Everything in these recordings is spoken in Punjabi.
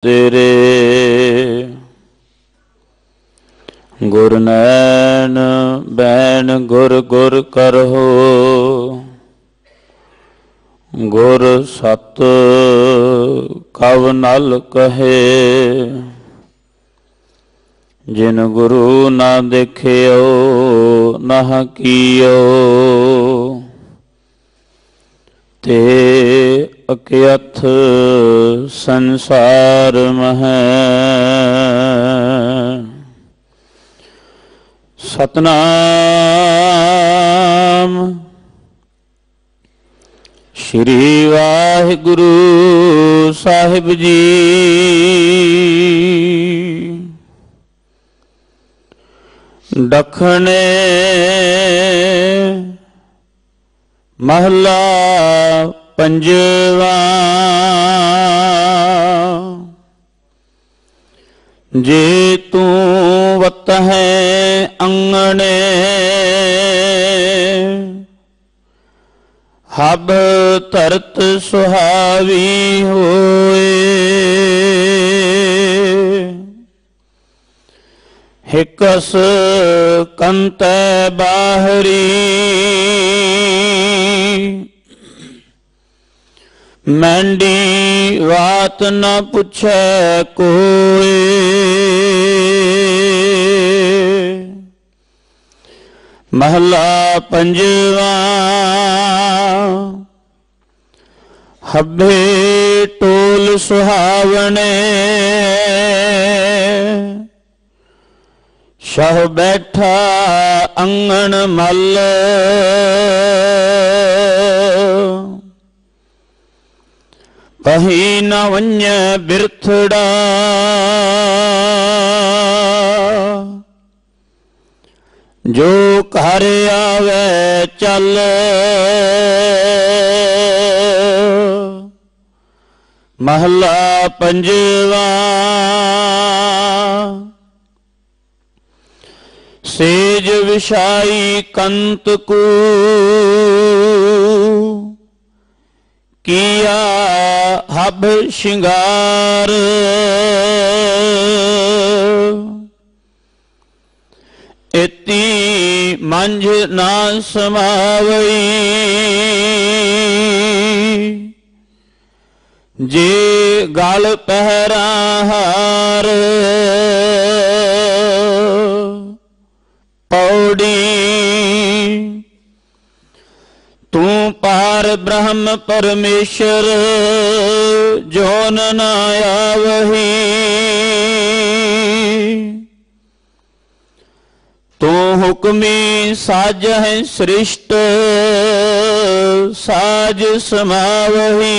तेरे गुर नैन बैन गुर गुर करहो, गुर सत कव नल कहे। जिन गुरु ना देखियो नह कियो, ते अकियथ संसार मह। सतनाम श्री वाहिगुरु साहिब जी। दखने महला पंजवा। जे तू वत है अंगने, हब धरत सुहावी होए। हिकस कंत बाहरी, मैंडी बात न पूछे कोई। महला पंजवा। हब्बे टोल सुहावने, शाह बैठा अंगन मल। कहीं न वन्य बिरथड़ा, जो घर आवे चल। महला पंजवा। सेज विषाई कंत को, किया हब श्रृंगार। इति मंझ ना समावई, जे गल पहरा हार। पौड़ी तू पार ब्रह्म परमेश्वर, जोन न आवही। तू हुक्मी साज है सृष्ट, साज समावही।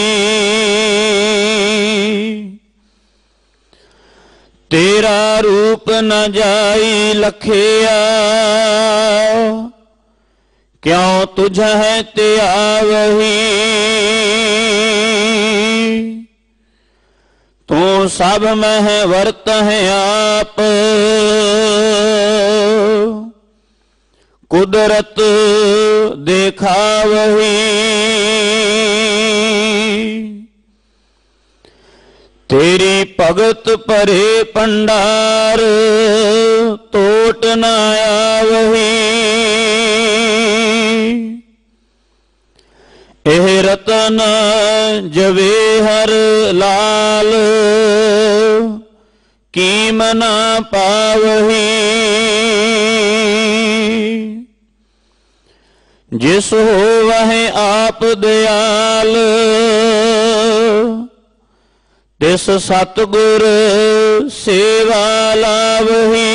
तेरा रूप न जाई लखिया, क्यों तुझ है त्यावही। तू सब में वर्त है आप, कुदरत देखावही। तेरी भगत परे पंडार, तोट न आवही। एह रतन जवेहर लाल, कीम न पावही। जिस हो वह आप दयाल, तिस सतगुर सेवा लावही।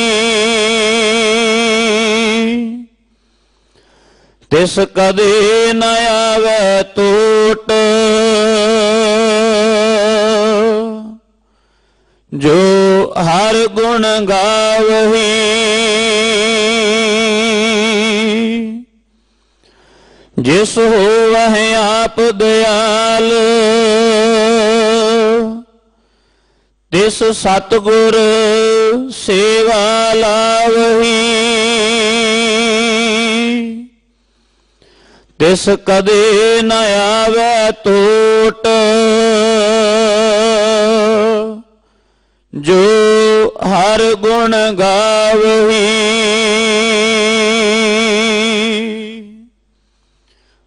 तिस कदे न आवे टोट, जो हर गुण गावही। जिस हो वह आप दयाल, तिस सतगुर सेवा लावही। तिस कदे न आवे टोट, जो हर गुण गावही।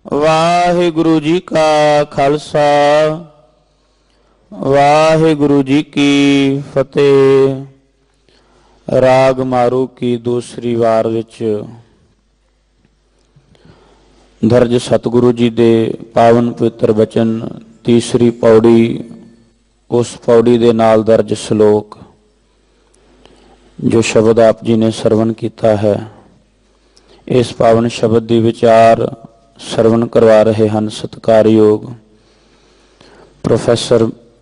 वाहिगुरु जी का खालसा, वाहिगुरु जी की फतेह। राग मारू की दूसरी वार विच दर्ज सतगुरु जी दे पावन पवित्र बचन, तीसरी पौड़ी, उस पौड़ी दे नाल दर्ज श्लोक जो शब्द आप जी ने सरवण किया है। इस पावन शब्द दी विचार सरवण करवा रहे हैं सत्कारयोग प्रोफैसर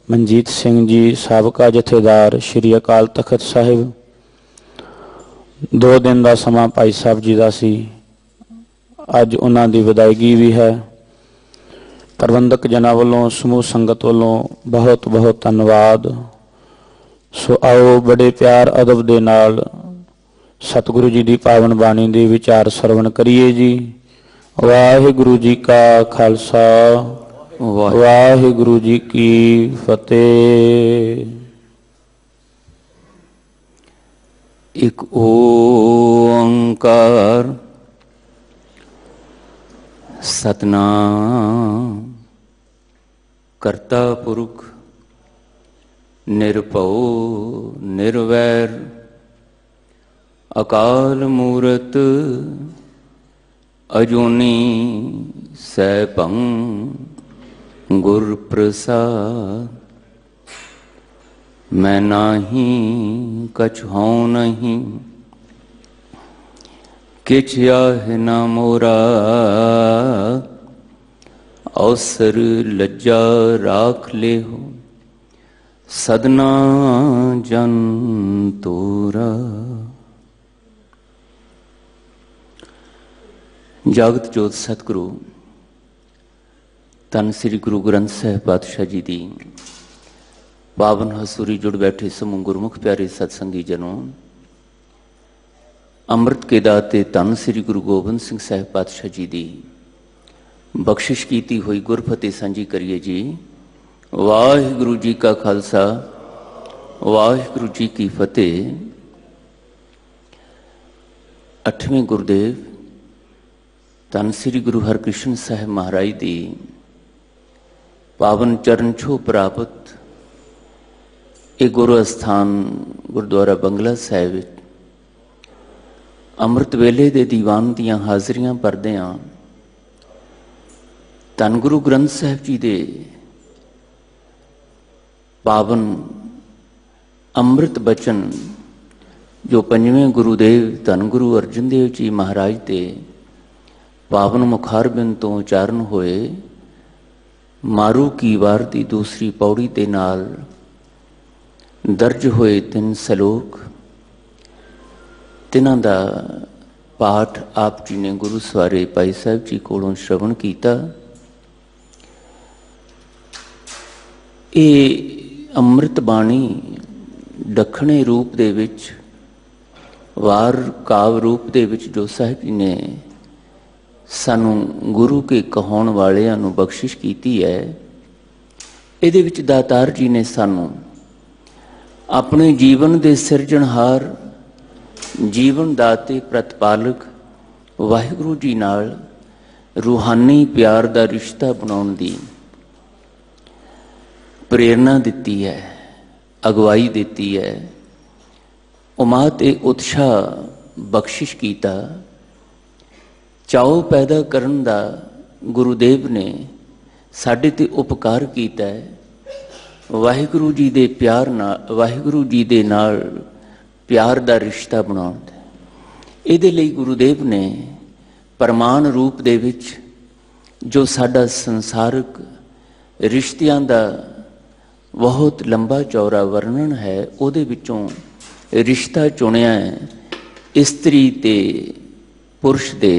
मनजीत सिंह जी, साबका जथेदार श्री अकाल तखत साहिब। 2 दिन का समा भाई साहब जी का सी, अज उन्हां दी विदायगी भी है। प्रबंधक जना वालों, समूह संगत वालों बहुत बहुत धन्यवाद। सो आओ बड़े प्यार अदब दे नाल सतगुरु जी की पावन बाणी दे विचार सरवण करिए जी। वाहिगुरु जी का खालसा, वाहिगुरु जी की फतेह। एक ओंकार सतनाम करता पुरख निरभउ निर्वैर अकाल मूरत अजूनी सैभं गुर प्रसाद। मैं नाही कछ हूँ नहीं, किछ आहे न मोरा। अवसर लज्जा राख ले हो, सदना जन तोरा। जागत जोत सतगुरु धन श्री गुरु ग्रंथ साहिब पातशाह जी दी पावन हसूरी जुड़ बैठे समूह गुरमुख प्यारे सत्संगी जनों, अमृत के दाते धन श्री गुरु गोबिंद सिंह साहिब पातशाह जी दी बख्शिश कीती हुई गुरफतेह सांझी करिए जी। वाहिगुरु जी का खालसा, वाहिगुरु जी की फतेह। 8वें गुरुदेव धन श्री गुरु हरकृष्ण साहिब महाराज दी पावन चरण छो प्राप्त ये गुरु अस्थान गुरुद्वारा बंगला साहिब अमृत वेले दे दीवान दियां हाजरियां भरदियां धन गुरु ग्रंथ साहिब जी दे पावन अमृत बचन जो 5वें गुरुदेव धन गुरु अर्जन देव जी महाराज दे पावन मुखारबिंद तो उचारण होए मारू की वार दी दूसरी पौड़ी दे नाल दर्ज होए 3 सलोक, तिन्हां दा पाठ आप जी ने गुरु सवारे भाई साहब जी कोलों श्रवण कीता। ये अमृत बाणी दखणे रूप दे विच वार काव रूप दे विच जो साहिब जी ने सानू गुरु के कहाउण वालियां नू बख्शिश कीती है। इहदे विच दातार जी ने सानू अपने जीवन दे सिरजणहार जीवन दाते प्रतिपालक वाहिगुरु जी नाल रूहानी प्यार दा रिश्ता बनाउण दी प्रेरणा दिती है, अगवाई दिती है, उमाद ए उत्साह बख्शिश कीता। चाओ पैदा करन दा गुरुदेव ने साडे ते उपकार कीता है। वाहिगुरु जी दे प्यार नाल, वाहिगुरु जी दे नाल प्यार दा रिश्ता बनाउण दा। इहदे लई गुरुदेव ने प्रमाण रूप दे विच जो साडा संसारक रिश्तियां दा बहुत लंबा चौड़ा वर्णन है, उहदे विचों रिश्ता चुनिया है इस्त्री ते पुरुष दे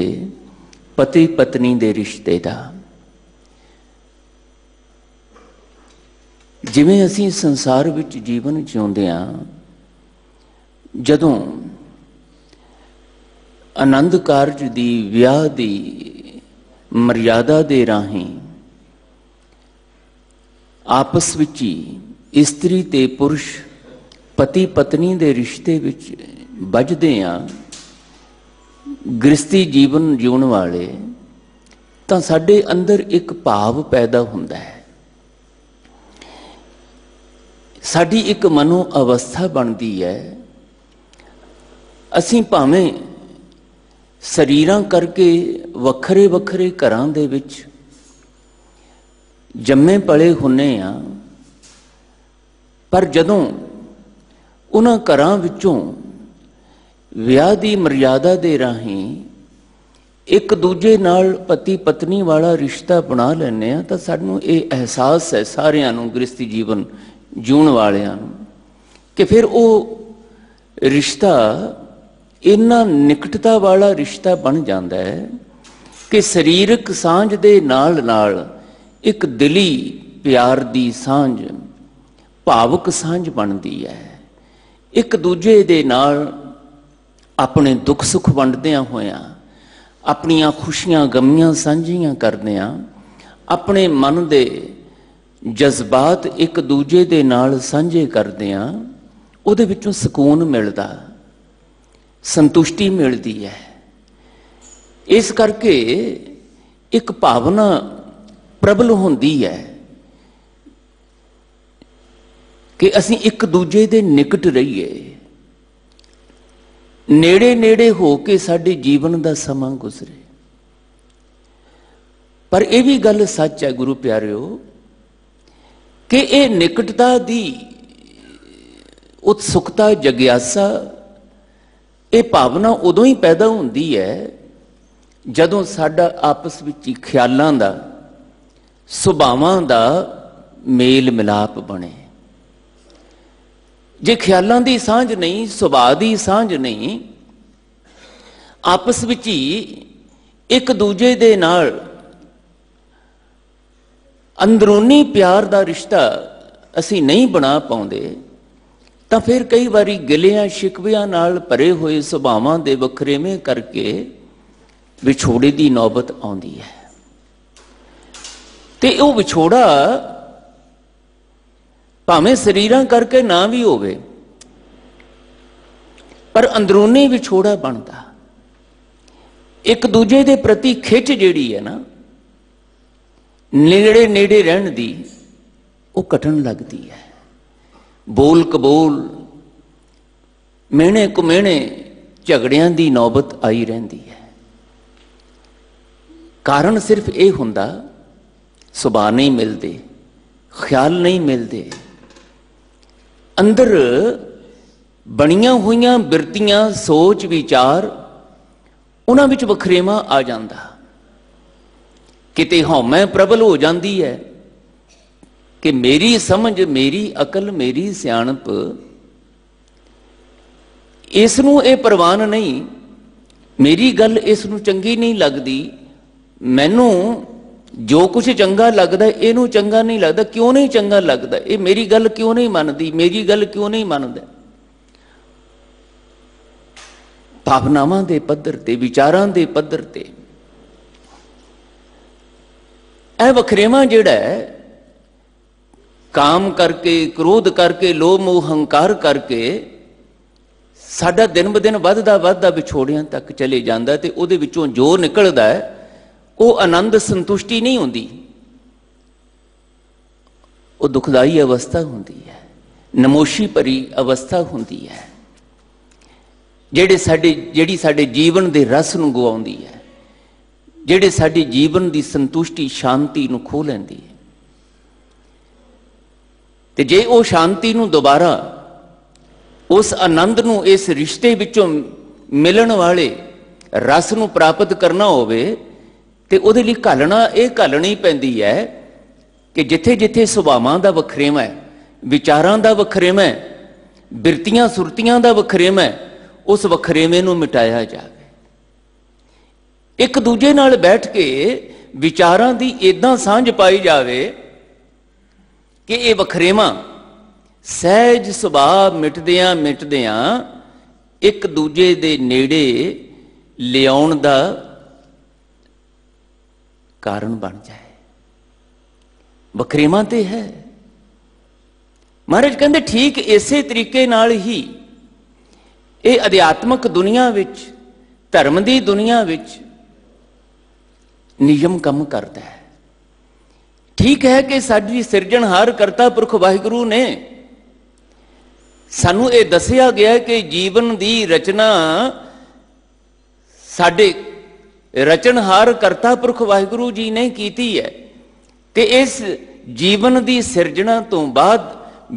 पति पत्नी दे रिश्ते दा। जिवें असीं संसार विच जीवन जिउंदे हां, जदों आनंद कारज दी विआह दी मर्यादा दे राहीं आपस विच ही इस्त्री ते पुरुष ਪਤੀ ਪਤਨੀ ਦੇ ਰਿਸ਼ਤੇ ਵਿੱਚ ਵੱਜਦੇ ਹਾਂ, ਗ੍ਰਸਤੀ ਜੀਵਨ ਜਿਉਣ ਵਾਲੇ, ਤਾਂ ਸਾਡੇ ਅੰਦਰ ਇੱਕ ਭਾਵ ਪੈਦਾ ਹੁੰਦਾ ਹੈ, ਸਾਡੀ ਇੱਕ ਮਨੋ ਅਵਸਥਾ ਬਣਦੀ ਹੈ। ਅਸੀਂ ਭਾਵੇਂ ਸਰੀਰਾਂ ਕਰਕੇ ਵੱਖਰੇ ਵੱਖਰੇ ਘਰਾਂ ਦੇ ਵਿੱਚ ਜੰਮੇ ਪਲੇ ਹੁੰਨੇ ਆ, ਪਰ ਜਦੋਂ ਉਹਨਾਂ ਘਰਾਂ ਵਿੱਚੋਂ ਵਿਆਹ ਦੀ ਮਰਿਆਦਾ ਦੇ ਰਾਹੀਂ ਇੱਕ ਦੂਜੇ ਨਾਲ ਪਤੀ ਪਤਨੀ ਵਾਲਾ ਰਿਸ਼ਤਾ ਬਣਾ ਲੈਂਦੇ ਆ, ਤਾਂ ਸਾਨੂੰ ਇਹ ਅਹਿਸਾਸ ਹੈ ਸਾਰਿਆਂ ਨੂੰ, ਗ੍ਰਸਤੀ ਜੀਵਨ ਜਿਉਣ ਵਾਲਿਆਂ ਨੂੰ, ਕਿ ਫਿਰ ਉਹ ਰਿਸ਼ਤਾ ਇੰਨਾ ਨਿਕਟਤਾ ਵਾਲਾ ਰਿਸ਼ਤਾ ਬਣ ਜਾਂਦਾ ਹੈ ਕਿ ਸਰੀਰਕ ਸਾਂਝ ਦੇ ਨਾਲ ਨਾਲ ਇੱਕ ਦਿਲੀ ਪਿਆਰ ਦੀ ਸਾਂਝ, ਭਾਵਕ ਸਾਂਝ ਬਣਦੀ ਹੈ। ਇੱਕ ਦੂਜੇ ਦੇ ਨਾਲ ਆਪਣੇ ਦੁੱਖ ਸੁੱਖ ਵੰਡਦਿਆਂ ਹੋਇਆਂ, ਆਪਣੀਆਂ ਖੁਸ਼ੀਆਂ ਗਮੀਆਂ ਸਾਂਝੀਆਂ ਕਰਦਿਆਂ, ਆਪਣੇ ਮਨ ਦੇ ਜਜ਼ਬਾਤ ਇੱਕ ਦੂਜੇ ਦੇ ਨਾਲ ਸਾਂਝੇ ਕਰਦਿਆਂ, ਉਹਦੇ ਵਿੱਚੋਂ ਸਕੂਨ ਮਿਲਦਾ, ਸੰਤੁਸ਼ਟੀ ਮਿਲਦੀ ਹੈ। ਇਸ ਕਰਕੇ ਇੱਕ ਭਾਵਨਾ ਪ੍ਰਬਲ ਹੁੰਦੀ ਹੈ ਕਿ ਅਸੀਂ ਇੱਕ ਦੂਜੇ ਦੇ ਨਿਕਟ ਰਹੀਏ, ਨੇੜੇ ਨੇੜੇ ਹੋ ਕੇ ਸਾਡੇ ਜੀਵਨ ਦਾ ਸਮਾਂ ਗੁਜ਼ਰੇ। ਪਰ ਇਹ ਵੀ ਗੱਲ ਸੱਚ ਹੈ ਗੁਰੂ ਪਿਆਰਿਓ, ਕਿ ਇਹ ਨਿਕਟਤਾ ਦੀ ਉਤਸੁਕਤਾ, ਜਗਿਆਸਾ, ਇਹ ਭਾਵਨਾ ਉਦੋਂ ਹੀ ਪੈਦਾ ਹੁੰਦੀ ਹੈ ਜਦੋਂ ਸਾਡਾ ਆਪਸ ਵਿੱਚ ਖਿਆਲਾਂ ਦਾ, ਸੁਭਾਵਾਂ ਦਾ ਮੇਲ ਮਿਲਾਪ ਬਣੇ। ਜੇ ਖਿਆਲਾਂ ਦੀ ਸਾਂਝ ਨਹੀਂ, ਸੁਭਾਅ ਦੀ ਸਾਂਝ ਨਹੀਂ, ਆਪਸ ਵਿੱਚ ਹੀ ਇੱਕ ਦੂਜੇ ਦੇ ਨਾਲ ਅੰਦਰੂਨੀ ਪਿਆਰ ਦਾ ਰਿਸ਼ਤਾ ਅਸੀਂ ਨਹੀਂ ਬਣਾ ਪਾਉਂਦੇ, ਤਾਂ ਫਿਰ ਕਈ ਵਾਰੀ ਗਿਲਿਆਂ ਸ਼ਿਕਵਿਆਂ ਨਾਲ ਭਰੇ ਹੋਏ ਸੁਭਾਵਾਂ ਦੇ ਵਖਰੇਵੇਂ ਕਰਕੇ ਵਿਛੋੜੇ ਦੀ ਨੌਬਤ ਆਉਂਦੀ ਹੈ। ਤੇ ਉਹ ਵਿਛੋੜਾ ਭਾਵੇਂ ਸਰੀਰਾਂ ਕਰਕੇ ਨਾ ਵੀ ਹੋਵੇ, ਪਰ ਅੰਦਰੂਨੀ ਵਿਛੋੜਾ ਬਣਦਾ। ਇੱਕ ਦੂਜੇ ਦੇ ਪ੍ਰਤੀ ਖਿੱਚ ਜਿਹੜੀ ਹੈ ਨਾ, ਨੇੜੇ ਨੇੜੇ ਰਹਿਣ ਦੀ, ਉਹ ਘਟਣ ਲੱਗਦੀ ਹੈ। ਬੋਲ ਕਬੋਲ, ਮਿਹਣੇ ਕੁਮਿਹਣੇ, ਝਗੜਿਆਂ ਦੀ ਨੌਬਤ ਆਈ ਰਹਿੰਦੀ ਹੈ। ਕਾਰਨ ਸਿਰਫ ਇਹ ਹੁੰਦਾ, ਸੁਭਾਅ ਨਹੀਂ ਮਿਲਦੇ, ਖਿਆਲ ਨਹੀਂ ਮਿਲਦੇ, ਅੰਦਰ ਬਣੀਆਂ ਹੋਈਆਂ ਬਿਰਤੀਆਂ, ਸੋਚ ਵਿਚਾਰ, ਉਹਨਾਂ ਵਿੱਚ ਵਖਰੇਵਾਂ ਆ ਜਾਂਦਾ। ਕਿਤੇ ਹਉਮੈ ਪ੍ਰਬਲ ਹੋ ਜਾਂਦੀ ਹੈ ਕਿ ਮੇਰੀ ਸਮਝ, ਮੇਰੀ ਅਕਲ, ਮੇਰੀ ਸਿਆਣਪ, ਇਸ ਨੂੰ ਇਹ ਪ੍ਰਵਾਨ ਨਹੀਂ, ਮੇਰੀ ਗੱਲ ਇਸ ਨੂੰ ਚੰਗੀ ਨਹੀਂ ਲੱਗਦੀ, ਮੈਨੂੰ ਜੋ ਕੁਝ ਚੰਗਾ ਲੱਗਦਾ ਇਹਨੂੰ ਚੰਗਾ ਨਹੀਂ ਲੱਗਦਾ। ਕਿਉਂ ਨਹੀਂ ਚੰਗਾ ਲੱਗਦਾ? ਇਹ ਮੇਰੀ ਗੱਲ ਕਿਉਂ ਨਹੀਂ ਮੰਨਦੀ, ਮੇਰੀ ਗੱਲ ਕਿਉਂ ਨਹੀਂ ਮੰਨਦਾ? ਭਾਵਨਾਵਾਂ ਦੇ ਪੱਧਰ ਤੇ, ਵਿਚਾਰਾਂ ਦੇ ਪੱਧਰ ਤੇ ਇਹ ਵਖਰੇਵਾਂ ਜਿਹੜਾ ਹੈ, ਕਾਮ ਕਰਕੇ, ਕ੍ਰੋਧ ਕਰਕੇ, ਲੋਭ ਮੋਹ ਹੰਕਾਰ ਕਰਕੇ ਸਾਡਾ ਦਿਨ ਬ ਦਿਨ ਵੱਧਦਾ ਵੱਧਦਾ ਵਿਛੋੜਿਆਂ ਤੱਕ ਚਲੇ ਜਾਂਦਾ, ਤੇ ਉਹਦੇ ਵਿੱਚੋਂ ਜੋ ਨਿਕਲਦਾ ਹੈ ਉਹ ਆਨੰਦ, ਸੰਤੁਸ਼ਟੀ ਨਹੀਂ ਹੁੰਦੀ, ਉਹ ਦੁਖਦਾਈ ਅਵਸਥਾ ਹੁੰਦੀ ਹੈ, ਨਮੋਸ਼ੀ ਭਰੀ ਅਵਸਥਾ ਹੁੰਦੀ ਹੈ, ਜਿਹੜੀ ਸਾਡੇ ਜੀਵਨ ਦੇ ਰਸ ਨੂੰ ਗਵਾਉਂਦੀ ਹੈ, ਜਿਹੜੇ ਸਾਡੇ ਜੀਵਨ ਦੀ ਸੰਤੁਸ਼ਟੀ, ਸ਼ਾਂਤੀ ਨੂੰ ਖੋਹ ਲੈਂਦੀ ਹੈ। ਤੇ ਜੇ ਉਹ ਸ਼ਾਂਤੀ ਨੂੰ ਦੁਬਾਰਾ, ਉਸ ਆਨੰਦ ਨੂੰ, ਇਸ ਰਿਸ਼ਤੇ ਵਿੱਚੋਂ ਮਿਲਣ ਵਾਲੇ ਰਸ ਨੂੰ ਪ੍ਰਾਪਤ ਕਰਨਾ ਹੋਵੇ, ਤੇ ਉਹਦੇ ਲਈ ਘਾਲਣੀ ਪੈਂਦੀ ਹੈ ਕਿ ਜਿੱਥੇ ਜਿੱਥੇ ਸੁਭਾਵਾਂ ਦਾ ਵਖਰੇਵਾਂ ਹੈ, ਵਿਚਾਰਾਂ ਦਾ ਵਖਰੇਵਾਂ ਹੈ, ਬਿਰਤੀਆਂ ਸੁਰਤੀਆਂ ਦਾ ਵਖਰੇਵਾਂ ਹੈ, ਉਸ ਵਖਰੇਵੇਂ ਨੂੰ ਮਿਟਾਇਆ ਜਾਵੇ। ਇੱਕ ਦੂਜੇ ਨਾਲ ਬੈਠ ਕੇ ਵਿਚਾਰਾਂ ਦੀ ਏਦਾਂ ਸਾਂਝ ਪਾਈ ਜਾਵੇ ਕਿ ਇਹ ਵਖਰੇਵਾਂ ਸਹਿਜ ਸੁਭਾਅ ਮਿਟਦਿਆਂ ਮਿਟਦਿਆਂ ਇੱਕ ਦੂਜੇ ਦੇ ਨੇੜੇ ਲਿਆਉਣ ਦਾ ਕਾਰਨ ਬਣ ਜਾਏ। ਵਖਰੇਵਾਂ ਤੇ ਹੈ, महाराज कहते ठीक इसे तरीके नाल ही ये अध्यात्मक दुनिया विच, धर्म की दुनिया विच नियम कम करता है। ठीक है कि साडी सिरजनहार करता पुरख वाहिगुरू ने सानू ये दसिया गया कि जीवन की रचना साडे रचनहार करता पुरख वाहिगुरू जी ने कीती है। ते इस जीवन की सिरजना तो बाद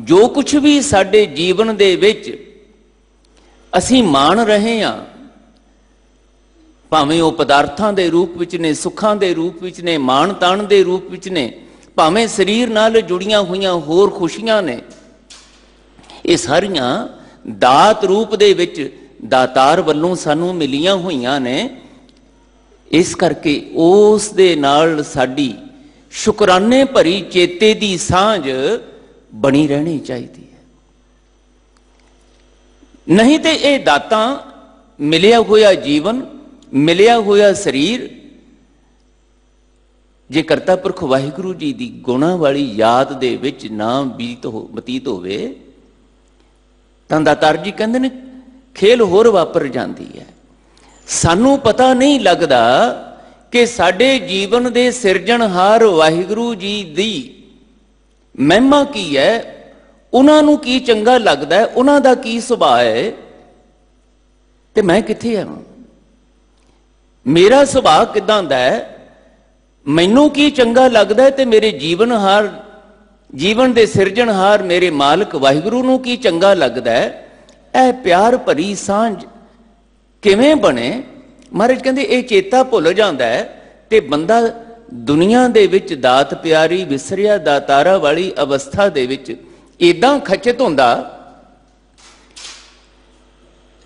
जो कुछ भी साडे जीवन दे विच असीं मान रहे हैं, भावें वो पदार्थां दे रूप विच ने, सुखां दे रूप विच ने, मान ताण दे रूप विच ने, भावें शरीर नाल जुड़ियां हुईयां होर खुशियां ने, ये सारियां दात रूप दे विच दातार वल्लों सानू मिलियां हुईयां ने। इस करके उस दे नाल साडी शुकराने भरी चेते दी सांझ बनी रहनी चाहिए। नहीं तो ये दातां मिलिया होया जीवन, मिलिया होया शरीर जे करता पुरख वाहिगुरू जी की गुणा वाली याद दे विच ना बतीत होवे तां दातार जी कहंदे ने खेल होर वापर जाती है। सानू पता नहीं लगता कि साडे जीवन दे सिरजनहार वाहिगुरू जी दी महिमा की है, उन्हां नूं की चंगा लगता है, उन्हां दा की सुभाव है, ते मैं कित्थे आवां, मेरा सुभाव किदां दा है, मैनू की चंगा लगता है, ते मेरे जीवन दे सिरजनहार मेरे मालिक वाहिगुरू नूं की चंगा लगता है। यह प्यार भरी सांझ किवें बने? महाराज कहंदे ये चेता भुल जाता है ते बंदा दुनिया दे विच दात प्यारी विसरिया दातारा वाली अवस्था दे विच इदां खचित हुंदा,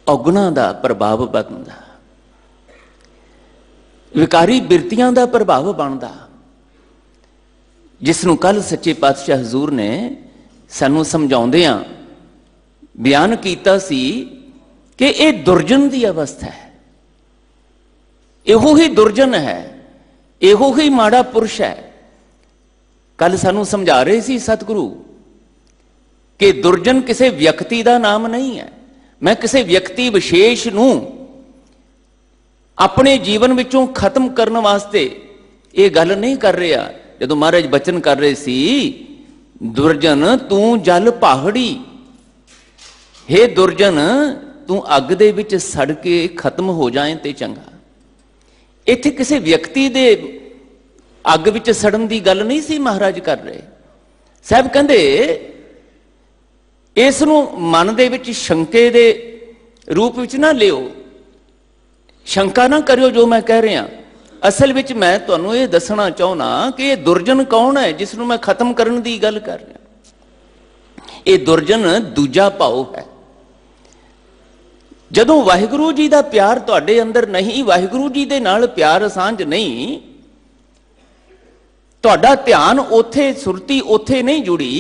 औगुणां दा प्रभाव बनदा, विकारी बिरतियां दा प्रभाव बनदा, जिसनूं कल सच्चे पातशाह हजूर ने सानू समझाउंदियां बयान कीता सी कि यह दुर्जन की अवस्था है। इहो ही दुर्जन है, इहो ही माड़ा पुरुष है। कल सानू समझा रहे सी सतगुरु कि दुर्जन किसी व्यक्ति का नाम नहीं है। मैं किसी व्यक्ति विशेष नूं अपने जीवन विचों खत्म करने वास्ते ये गल नहीं कर रहा। जदों महाराज बचन कर रहे सी, दुर्जन तू जल पहाड़ी, हे दुर्जन तू अग दे विच सड़ के खत्म हो जाए ते चंगा। इत्थे किसी व्यक्ति दे अग विच सड़न की गल नहीं सी महाराज कर रहे। साहब कहंदे इस नूं मन दे विच शंके दे रूप विच ना लियो, शंका ना करियो जो मैं कह रहा। असल विच मैं तुहानूं ये दसना चाहुंदा कि ये दुर्जन कौन है जिसनूं मैं खत्म करन दी गल कर रहा। ये दुर्जन दूजा भाव है। जदों वाहिगुरू जी का प्यार तुहाडे अंदर नहीं, वाहिगुरू जी दे नाल प्यार सांझ नहीं, तुहाडा ध्यान ओथे सुरती ओथे नहीं जुड़ी,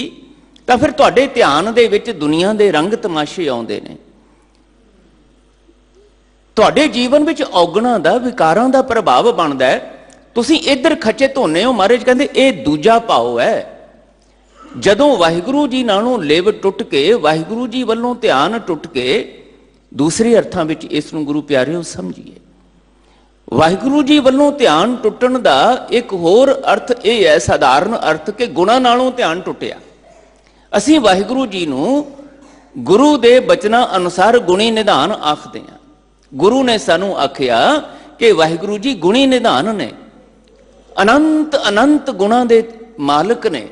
तां फिर तुहाडे ध्यान दे विच दुनिया दे रंग तमाशे आउंदे ने। तुहाडे जीवन विच औगणां दा विकारां दा प्रभाव बनदा है। तुसीं इधर खचित होने हो। महाराज कहंदे ये दूजा भाव है। जदों वाहिगुरू जी नालों लिव टुट के, वाहिगुरू जी वल्लों ध्यान टुट के, दूसरे अर्थां विच इस नूं गुरु प्यारिओ समझिए। वाहिगुरू जी वल्लों ध्यान टुटण दा एक होर अर्थ यह है, साधारण अर्थ कि गुणां नालों ध्यान टुटिया। असीं वाहिगुरू जी नूं गुरु दे बचनां अनुसार गुणी निधान आखदे हां। गुरु ने सानू आखिया कि वाहिगुरू जी गुणी निधान ने, अनंत अनंत गुणा दे मालिक ने।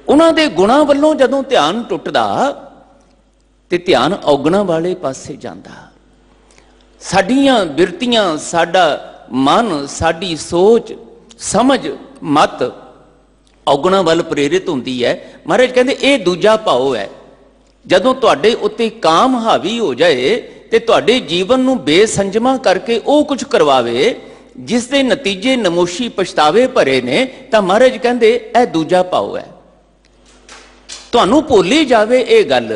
उन्हां दे गुणा वल्लों जदों ध्यान टुटदा ते ध्यान औगणा वाले पासे जांदा। साडियां बिरतियां, साडा मन, साडी सोच समझ मत औगणा वल प्रेरित हुंदी है। महाराज कहंदे ये दूजा भाव है। जदों तुहाडे उत्ते काम हावी हो जाए ते तुहाडे जीवन नूं बेसंजमा करके वो कुछ करवावे जिस दे नतीजे नमोशी पछतावे भरे ने, तां महाराज कहंदे यह दूजा भाव है। तुहानूं भुल्ली जावे ये गल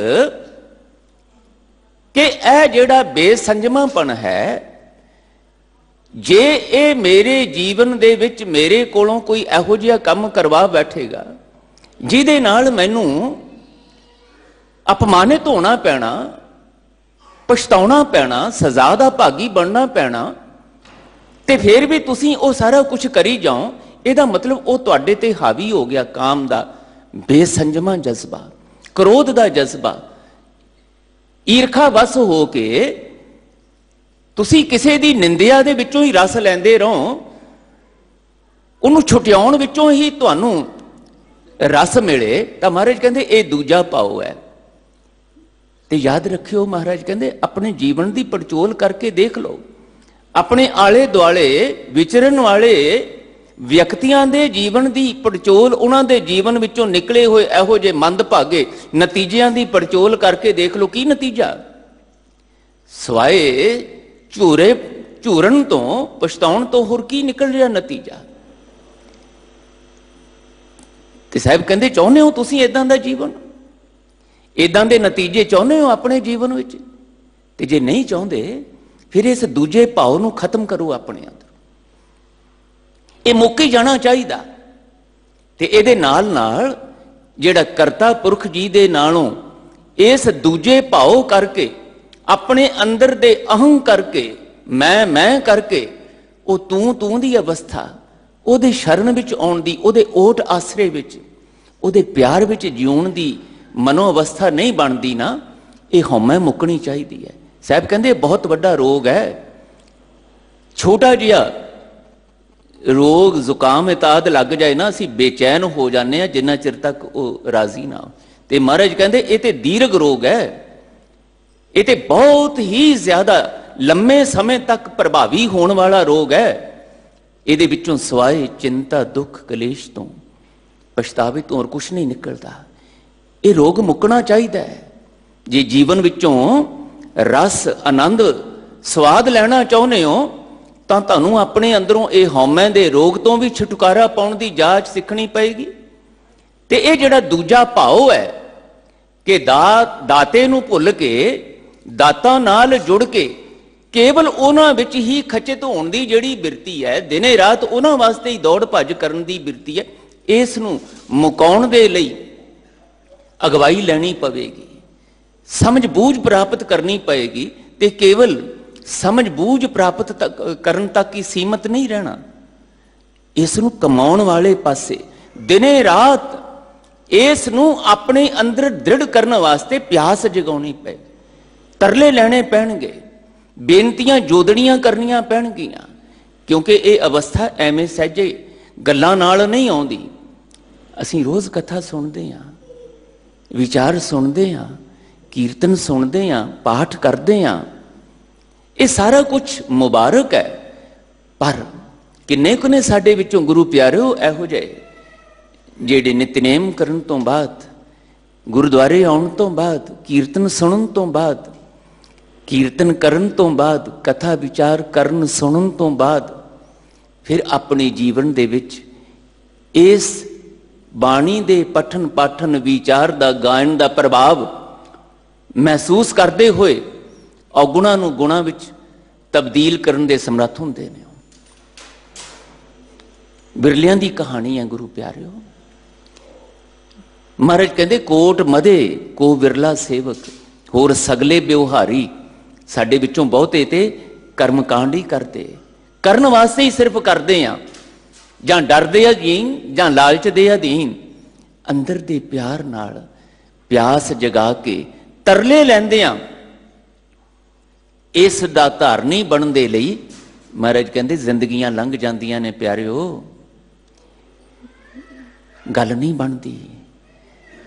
कि यह जिहड़ा बेसंजमापन है, जे ये मेरे जीवन दे विच मेरे कोलों कोई इहो जिहा काम करवा बैठेगा जिहदे नाल मैनूं अपमानित होना पैना, पछताउणा पैना, सजा का भागी बनना पैना, ते फिर भी तुसीं वो सारा कुछ करी जाओ। ਇਹਦਾ मतलब ਉਹ ਤੁਹਾਡੇ ਤੇ ਹਾਵੀ ਹੋ ਗਿਆ ਕਾਮ ਦਾ ਬੇਸੰਜਮਾ ਜਜ਼ਬਾ, क्रोध ਦਾ ਜਜ਼ਬਾ, ਈਰਖਾ ਵਸ ਹੋ ਕੇ ਤੁਸੀਂ ਕਿਸੇ ਦੀ ਨਿੰਦਿਆ ਦੇ ਵਿੱਚੋਂ ਹੀ ਰਸ ਲੈਂਦੇ ਰਹੋ, ਉਹਨੂੰ ਛੁਟਿਆਉਣ ਵਿੱਚੋਂ ਹੀ ਤੁਹਾਨੂੰ ਰਸ ਮਿਲੇ, ਤਾਂ ਮਹਾਰਾਜ ਕਹਿੰਦੇ ਇਹ ਦੂਜਾ ਭਾਉ ਹੈ। ਤੇ ਯਾਦ ਰੱਖਿਓ, ਮਹਾਰਾਜ ਕਹਿੰਦੇ ਆਪਣੇ ਜੀਵਨ ਦੀ ਪੜਚੋਲ ਕਰਕੇ ਦੇਖ ਲਓ। ਆਪਣੇ ਆਲੇ ਦੁਆਲੇ ਵਿਚਰਨ ਵਾਲੇ ਵਿਅਕਤੀਆਂ ਦੇ ਜੀਵਨ ਦੀ ਪੜਚੋਲ, ਉਹਨਾਂ ਦੇ ਜੀਵਨ ਵਿੱਚੋਂ ਨਿਕਲੇ ਹੋਏ ਇਹੋ ਜਿਹੇ ਮੰਦਭਾਗੇ ਨਤੀਜਿਆਂ ਦੀ ਪੜਚੋਲ ਕਰਕੇ ਦੇਖ ਲਓ। ਕੀ ਨਤੀਜਾ? ਸਵਾਏ ਝੂਰਨ ਤੋਂ, ਪਛਤਾਉਣ ਤੋਂ ਹੋਰ ਕੀ ਨਿਕਲ ਰਿਹਾ ਨਤੀਜਾ? ਤੇ ਸਾਹਿਬ ਕਹਿੰਦੇ ਚਾਹੁੰਦੇ ਹੋ ਤੁਸੀਂ ਇਦਾਂ ਦਾ ਜੀਵਨ, ਇਦਾਂ ਦੇ ਨਤੀਜੇ ਚਾਹੁੰਦੇ ਹੋ ਆਪਣੇ ਜੀਵਨ ਵਿੱਚ? ਤੇ ਜੇ ਨਹੀਂ ਚਾਹੁੰਦੇ ਫਿਰ ਇਸ ਦੂਜੇ ਭਾਵ ਨੂੰ ਖਤਮ ਕਰੋ ਆਪਣੇ ਅੰਦਰ। ਇਹ ਮੁੱਕ ਹੀ ਜਾਣਾ ਚਾਹੀਦਾ। ਤੇ ਇਹਦੇ ਨਾਲ ਨਾਲ ਜਿਹੜਾ ਕਰਤਾ ਪੁਰਖ ਜੀ ਦੇ ਨਾਲੋਂ ਇਸ ਦੂਜੇ ਭਾਵ ਕਰਕੇ, ਆਪਣੇ ਅੰਦਰ ਦੇ ਅਹੰ ਕਰਕੇ, ਮੈਂ ਕਰਕੇ, ਉਹ ਤੂੰ ਦੀ ਅਵਸਥਾ, ਉਹਦੇ ਸ਼ਰਨ ਵਿੱਚ ਆਉਣ ਦੀ, ਉਹਦੇ ਓਟ ਆਸਰੇ ਵਿੱਚ, ਉਹਦੇ ਪਿਆਰ ਵਿੱਚ ਜਿਉਣ ਦੀ ਮਨੋ ਅਵਸਥਾ ਨਹੀਂ ਬਣਦੀ ਨਾ, ਇਹ ਹਉਮੈ ਮੁੱਕਣੀ ਚਾਹੀਦੀ ਹੈ। ਸਾਹਿਬ ਕਹਿੰਦੇ ਬਹੁਤ ਵੱਡਾ ਰੋਗ ਹੈ। ਛੋਟਾ ਜਿਹਾ ਰੋਗ ਜ਼ੁਕਾਮ ਇਤਾਦ ਲੱਗ ਜਾਏ ਨਾ, ਅਸੀਂ ਬੇਚੈਨ ਹੋ ਜਾਂਦੇ ਹਾਂ ਜਿੰਨਾ ਚਿਰ ਤੱਕ ਉਹ ਰਾਜ਼ੀ ਨਾ ਹੋ। ਤੇ ਮਹਾਰਾਜ ਕਹਿੰਦੇ ਇਹ ਤੇ ਦੀਰਘ ਰੋਗ ਹੈ, ਇਹ ਤੇ ਬਹੁਤ ਹੀ ਜ਼ਿਆਦਾ ਲੰਮੇ ਸਮੇਂ ਤੱਕ ਪ੍ਰਭਾਵੀ ਹੋਣ ਵਾਲਾ ਰੋਗ ਹੈ। ਇਹਦੇ ਵਿੱਚੋਂ ਸਵਾਏ ਚਿੰਤਾ, ਦੁੱਖ, ਕਲੇਸ਼ ਤੋਂ, ਪਛਤਾਵੇ ਤੋਂ ਹੋਰ ਕੁਛ ਨਹੀਂ ਨਿਕਲਦਾ। ਇਹ ਰੋਗ ਮੁੱਕਣਾ ਚਾਹੀਦਾ ਹੈ। ਜੇ ਜੀਵਨ ਵਿੱਚੋਂ ਰਸ, ਆਨੰਦ, ਸਵਾਦ ਲੈਣਾ ਚਾਹੁੰਦੇ ਹੋ ਤਾਂ ਤੁਹਾਨੂੰ ਆਪਣੇ ਅੰਦਰੋਂ ਇਹ ਹਉਮੈ ਦੇ ਰੋਗ ਤੋਂ ਵੀ ਛੁਟਕਾਰਾ ਪਾਉਣ ਦੀ ਜਾਂਚ ਸਿੱਖਣੀ ਪਏਗੀ। ਤੇ ਇਹ ਜਿਹੜਾ ਦੂਜਾ ਭਾਵ ਹੈ ਕਿ ਦਾਤੇ ਨੂੰ ਭੁੱਲ ਕੇ, ਦਾਤਾ ਨਾਲ ਜੁੜ ਕੇ ਕੇਵਲ ਉਹਨਾਂ ਵਿੱਚ ਹੀ ਖਚਿਤ ਹੋਣ ਦੀ ਜਿਹੜੀ ਬਿਰਤੀ ਹੈ, ਦਿਨੇ ਰਾਤ ਉਹਨਾਂ ਵਾਸਤੇ ਹੀ ਦੌੜ ਭੱਜ ਕਰਨ ਦੀ ਬਿਰਤੀ ਹੈ, ਇਸ ਨੂੰ ਮੁਕਾਉਣ ਦੇ ਲਈ ਅਗਵਾਈ ਲੈਣੀ ਪਵੇਗੀ, ਸਮਝ ਬੂਝ ਪ੍ਰਾਪਤ ਕਰਨੀ ਪਏਗੀ। ਤੇ ਕੇਵਲ ਸਮਝ ਬੂਝ ਪ੍ਰਾਪਤ ਕਰਨ ਤੱਕ ਹੀ ਸੀਮਤ ਨਹੀਂ ਰਹਿਣਾ, ਇਸ ਨੂੰ ਕਮਾਉਣ ਵਾਲੇ ਪਾਸੇ ਦਿਨੇ ਰਾਤ ਇਸ ਨੂੰ ਆਪਣੇ ਅੰਦਰ ਦ੍ਰਿੜ ਕਰਨ ਵਾਸਤੇ ਪਿਆਸ ਜਗਾਉਣੀ ਪਏ, ਤਰਲੇ ਲੈਣੇ ਪੈਣਗੇ, ਬੇਨਤੀਆਂ ਜੋਦੜੀਆਂ ਕਰਨੀਆਂ ਪੈਣਗੀਆਂ। ਕਿਉਂਕਿ ਇਹ ਅਵਸਥਾ ਐਵੇਂ ਸਹਿਜੇ ਗੱਲਾਂ ਨਾਲ ਨਹੀਂ ਆਉਂਦੀ। ਅਸੀਂ ਰੋਜ਼ ਕਥਾ ਸੁਣਦੇ ਹਾਂ, ਵਿਚਾਰ ਸੁਣਦੇ ਹਾਂ, ਕੀਰਤਨ ਸੁਣਦੇ ਹਾਂ, ਪਾਠ ਕਰਦੇ ਹਾਂ, ਇਹ ਸਾਰਾ ਕੁਝ ਮੁਬਾਰਕ ਹੈ। ਪਰ ਕਿੰਨੇ ਕੁ ਨੇ ਸਾਡੇ ਵਿੱਚੋਂ ਗੁਰੂ ਪਿਆਰਿਓ ਇਹੋ ਜਿਹੇ ਜਿਹੜੇ ਨਿਤਨੇਮ ਕਰਨ ਤੋਂ ਬਾਅਦ, ਗੁਰਦੁਆਰੇ ਆਉਣ ਤੋਂ ਬਾਅਦ, ਕੀਰਤਨ ਸੁਣਨ ਤੋਂ ਬਾਅਦ, ਕੀਰਤਨ ਕਰਨ ਤੋਂ ਬਾਅਦ, ਕਥਾ ਵਿਚਾਰ ਕਰਨ ਸੁਣਨ ਤੋਂ ਬਾਅਦ ਫਿਰ ਆਪਣੇ ਜੀਵਨ ਦੇ ਵਿੱਚ ਇਸ ਬਾਣੀ ਦੇ ਪਠਨ ਪਾਠਨ, ਵਿਚਾਰ ਦਾ, ਗਾਇਨ ਦਾ ਪ੍ਰਭਾਵ ਮਹਿਸੂਸ ਕਰਦੇ ਹੋਏ ਔਗੁਣਾਂ ਨੂੰ ਗੁਣਾਂ ਵਿੱਚ ਤਬਦੀਲ ਕਰਨ ਦੇ ਸਮਰੱਥ ਹੁੰਦੇ ਨੇ। ਬਿਰਲਿਆਂ ਦੀ ਕਹਾਣੀ ਹੈ ਗੁਰੂ ਪਿਆਰਿਓ। ਮਹਾਰਾਜ ਕਹਿੰਦੇ ਕੋਟ ਮਧੇ ਕੋ ਵਿਰਲਾ ਸੇਵਕ, ਹੋਰ ਸਗਲੇ ਬਿਵਹਾਰੀ। ਸਾਡੇ ਵਿੱਚੋਂ ਬਹੁਤੇ ਤੇ ਕਰਮਕਾਂਡ ਹੀ ਕਰਦੇ, ਕਰਨ ਵਾਸਤੇ ਹੀ ਸਿਰਫ ਕਰਦੇ ਆ, ਜਾਂ ਡਰ ਦੇ ਅਧੀਨ ਜਾਂ ਲਾਲਚ ਦੇ ਅਧੀਨ, ਅੰਦਰ ਦੇ ਪਿਆਰ ਨਾਲ ਪਿਆਸ ਜਗਾ ਕੇ ਤਰਲੇ ਲੈਂਦੇ ਆ। ਇਸ ਦਾ ਧਾਰਨੀ ਬਣਨ ਦੇ ਲਈ ਮਹਾਰਾਜ ਕਹਿੰਦੇ ਜ਼ਿੰਦਗੀਆਂ ਲੰਘ ਜਾਂਦੀਆਂ ਨੇ ਪਿਆਰਿਓ, ਗੱਲ ਨਹੀਂ ਬਣਦੀ।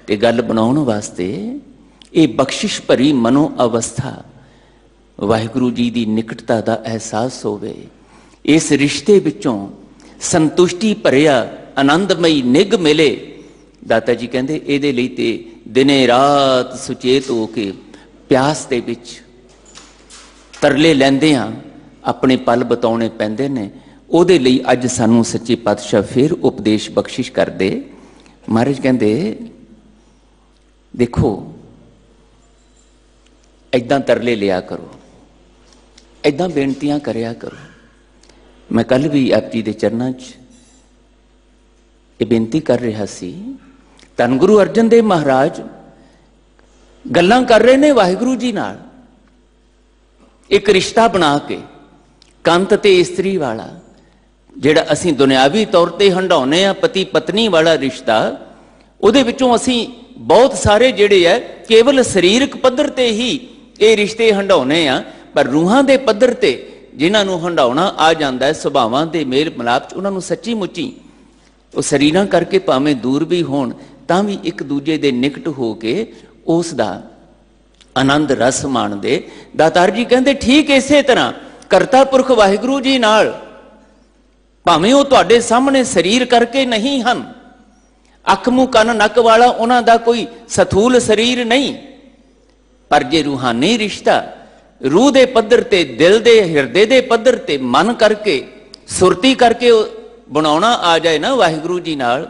ਤੇ ਗੱਲ ਬਣਾਉਣ ਵਾਸਤੇ ਇਹ ਬਖਸ਼ਿਸ਼ ਭਰੀ ਮਨੋ ਅਵਸਥਾ, ਵਾਹਿਗੁਰੂ ਜੀ ਦੀ ਨਿਕਟਤਾ ਦਾ ਅਹਿਸਾਸ ਹੋਵੇ, ਇਸ ਰਿਸ਼ਤੇ ਵਿੱਚੋਂ ਸੰਤੁਸ਼ਟੀ ਭਰਿਆ ਆਨੰਦਮਈ ਨਿੱਘ ਮਿਲੇ। ਦਾਤਾ ਜੀ ਕਹਿੰਦੇ ਇਹਦੇ ਲਈ ਤੇ ਦਿਨੇ ਰਾਤ ਸੁਚੇਤ ਹੋ ਕੇ ਪਿਆਸ ਦੇ ਵਿੱਚ ਤਰਲੇ ਲੈਂਦੇ ਹਾਂ, ਆਪਣੇ ਪਲ ਬਤਾਉਣੇ ਪੈਂਦੇ ਨੇ। ਉਹਦੇ ਲਈ ਅੱਜ ਸਾਨੂੰ ਸੱਚੇ ਪਾਤਸ਼ਾਹ ਫਿਰ ਉਪਦੇਸ਼ ਬਖਸ਼ਿਸ਼ ਕਰਦੇ। ਮਹਾਰਾਜ ਕਹਿੰਦੇ ਦੇਖੋ, ਏਦਾਂ ਤਰਲੇ ਲਿਆ ਕਰੋ, ਏਦਾਂ ਬੇਨਤੀਆਂ ਕਰਿਆ ਕਰੋ। ਮੈਂ ਕੱਲ ਵੀ ਆਪ ਜੀ ਦੇ ਚਰਨਾਂ 'ਚ ਇਹ ਬੇਨਤੀ ਕਰ ਰਿਹਾ ਸੀ, ਧੰਨ ਗੁਰੂ ਅਰਜਨ ਦੇਵ ਮਹਾਰਾਜ ਗੱਲਾਂ ਕਰ ਰਹੇ ਨੇ ਵਾਹਿਗੁਰੂ ਜੀ ਨਾਲ। ਇੱਕ ਰਿਸ਼ਤਾ ਬਣਾ ਕੇ ਕੰਤ ਤੇ ਇਸਤਰੀ ਵਾਲਾ, ਜਿਹੜਾ ਅਸੀਂ ਦੁਨਿਆਵੀ ਤੌਰ ਤੇ ਹੰਡਾਉਨੇ ਆ, ਪਤੀ ਪਤਨੀ ਵਾਲਾ ਰਿਸ਼ਤਾ, ਉਹਦੇ ਵਿੱਚੋਂ ਅਸੀਂ ਬਹੁਤ ਸਾਰੇ ਜਿਹੜੇ ਆ ਕੇਵਲ ਸਰੀਰਕ ਪੱਧਰ ਤੇ ਹੀ ਇਹ ਰਿਸ਼ਤੇ ਹੰਡਾਉਨੇ ਆ, ਪਰ ਰੂਹਾਂ ਦੇ ਪੱਧਰ ਤੇ ਜਿਨ੍ਹਾਂ ਨੂੰ ਹੰਡਾਉਣਾ ਆ ਜਾਂਦਾ ਹੈ, ਸੁਭਾਵਾਂ ਦੇ ਮੇਲ ਮਿਲਾਪ 'ਚ, ਉਹਨਾਂ ਨੂੰ ਸੱਚੀ ਮੁੱਚੀ ਉਹ ਸਰੀਰਾਂ ਕਰਕੇ ਭਾਵੇਂ ਦੂਰ ਵੀ ਹੋਣ ਤਾਂ ਵੀ ਇੱਕ ਦੂਜੇ ਦੇ ਨਿਕਟ ਹੋ ਕੇ ਉਸ ਦਾ ਆਨੰਦ ਰਸ ਮਾਣਦੇ। ਦਾਤਾਰ ਜੀ ਕਹਿੰਦੇ ਠੀਕ ਇਸੇ ਤਰ੍ਹਾਂ ਕਰਤਾ ਪੁਰਖ ਵਾਹਿਗੁਰੂ ਜੀ ਨਾਲ, ਭਾਵੇਂ ਉਹ ਤੁਹਾਡੇ ਸਾਹਮਣੇ ਸਰੀਰ ਕਰਕੇ ਨਹੀਂ ਹਨ, ਅੱਖ ਮੂੰਹ ਕੰਨ ਨੱਕ ਵਾਲਾ ਉਹਨਾਂ ਦਾ ਕੋਈ ਸਥੂਲ ਸਰੀਰ ਨਹੀਂ, ਪਰ ਜੇ ਰੂਹਾਨੀ ਰਿਸ਼ਤਾ ਰੂਹ ਦੇ ਪੱਧਰ ਤੇ, ਦਿਲ ਦੇ ਹਿਰਦੇ ਦੇ ਪੱਧਰ ਤੇ, ਮਨ ਕਰਕੇ, ਸੁਰਤੀ ਕਰਕੇ ਬਣਾਉਣਾ ਆ ਜਾਏ ਨਾ ਵਾਹਿਗੁਰੂ ਜੀ ਨਾਲ,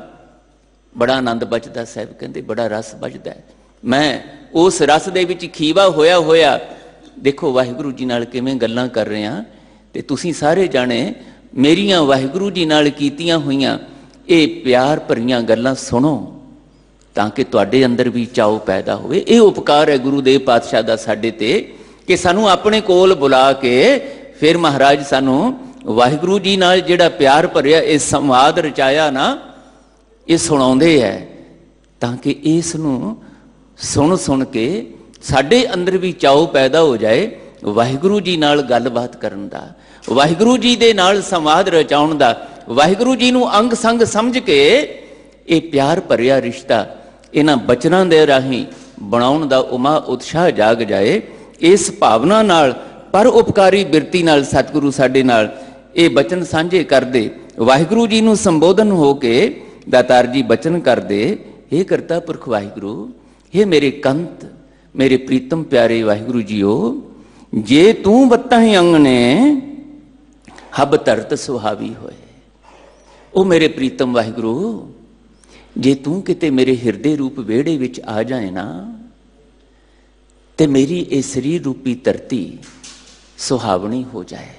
ਬੜਾ ਆਨੰਦ ਬਚਦਾ। ਸਾਹਿਬ ਕਹਿੰਦੇ ਬੜਾ ਰਸ ਬਚਦਾ। ਮੈਂ ਉਸ ਰਸ ਦੇ ਵਿੱਚ ਖੀਵਾ ਹੋਇਆ ਹੋਇਆ ਦੇਖੋ ਵਾਹਿਗੁਰੂ ਜੀ ਨਾਲ ਕਿਵੇਂ ਗੱਲਾਂ ਕਰ ਰਹੇ ਹਾਂ, ਤੇ ਤੁਸੀਂ ਸਾਰੇ ਜਾਣੇ ਮੇਰੀਆਂ ਵਾਹਿਗੁਰੂ ਜੀ ਨਾਲ ਕੀਤੀਆਂ ਹੋਈਆਂ ਇਹ ਪਿਆਰ ਭਰੀਆਂ ਗੱਲਾਂ ਸੁਣੋ, ਤਾਂ ਕਿ ਤੁਹਾਡੇ ਅੰਦਰ ਵੀ ਚਾਉ ਪੈਦਾ ਹੋਵੇ। ਇਹ ਉਪਕਾਰ ਹੈ ਗੁਰੂ ਦੇਵ ਪਾਤਸ਼ਾਹ ਦਾ ਸਾਡੇ ਤੇ, ਕਿ ਸਾਨੂੰ ਆਪਣੇ ਕੋਲ ਬੁਲਾ ਕੇ ਫਿਰ ਮਹਾਰਾਜ ਸਾਨੂੰ ਵਾਹਿਗੁਰੂ ਜੀ ਨਾਲ ਜਿਹੜਾ ਪਿਆਰ ਭਰਿਆ ਇਹ ਸੰਵਾਦ ਰਚਾਇਆ ਨਾ, ਇਹ ਸੁਣਾਉਂਦੇ ਹੈ, ਤਾਂ ਕਿ ਇਸ ਨੂੰ ਸੁਣ ਸੁਣ ਕੇ ਸਾਡੇ ਅੰਦਰ ਵੀ ਚਾਉ ਪੈਦਾ ਹੋ ਜਾਏ ਵਾਹਿਗੁਰੂ ਜੀ ਨਾਲ ਗੱਲਬਾਤ ਕਰਨ ਦਾ, ਵਾਹਿਗੁਰੂ ਜੀ ਦੇ ਨਾਲ ਸੰਵਾਦ ਰਚਾਉਣ ਦਾ, ਵਾਹਿਗੁਰੂ ਜੀ ਨੂੰ ਅੰਗ ਸੰਗ ਸਮਝ ਕੇ ਇਹ ਪਿਆਰ ਭਰਿਆ ਰਿਸ਼ਤਾ ਇਹਨਾਂ ਬਚਨਾਂ ਦੇ ਰਾਹੀਂ ਬਣਾਉਣ ਦਾ ਉਮਾ ਉਤਸ਼ਾਹ ਜਾਗ ਜਾਏ। ਇਸ ਭਾਵਨਾ ਨਾਲ, ਪਰ ਉਪਕਾਰੀ ਬਿਰਤੀ ਨਾਲ ਸਤਿਗੁਰੂ ਸਾਡੇ ਨਾਲ ਇਹ ਬਚਨ ਸਾਂਝੇ ਕਰਦੇ, ਵਾਹਿਗੁਰੂ ਜੀ ਨੂੰ ਸੰਬੋਧਨ ਹੋ ਕੇ ਦਾਤਾਰ ਜੀ ਬਚਨ ਕਰਦੇ, ਇਹ ਕਰਤਾ ਪੁਰਖ ਵਾਹਿਗੁਰੂ, ਇਹ ਮੇਰੇ ਕੰਤ, ਮੇਰੇ ਪ੍ਰੀਤਮ ਪਿਆਰੇ ਵਾਹਿਗੁਰੂ ਜੀਓ, ਜੇ ਤੂੰ ਬੱਤਾਂ ਹੀ ਅੰਗਨੇ ਹਬ ਧਰਤ ਸੁਹਾਵੀ ਹੋਏ। ਉਹ ਮੇਰੇ ਪ੍ਰੀਤਮ ਵਾਹਿਗੁਰੂ, ਜੇ ਤੂੰ ਕਿਤੇ ਮੇਰੇ ਹਿਰਦੇ ਰੂਪ ਵਿਹੜੇ ਵਿੱਚ ਆ ਜਾਏ ਨਾ, ਤੇ ਮੇਰੀ ਇਹ ਸਰੀਰ ਰੂਪੀ ਧਰਤੀ ਸੁਹਾਵਣੀ ਹੋ ਜਾਏ।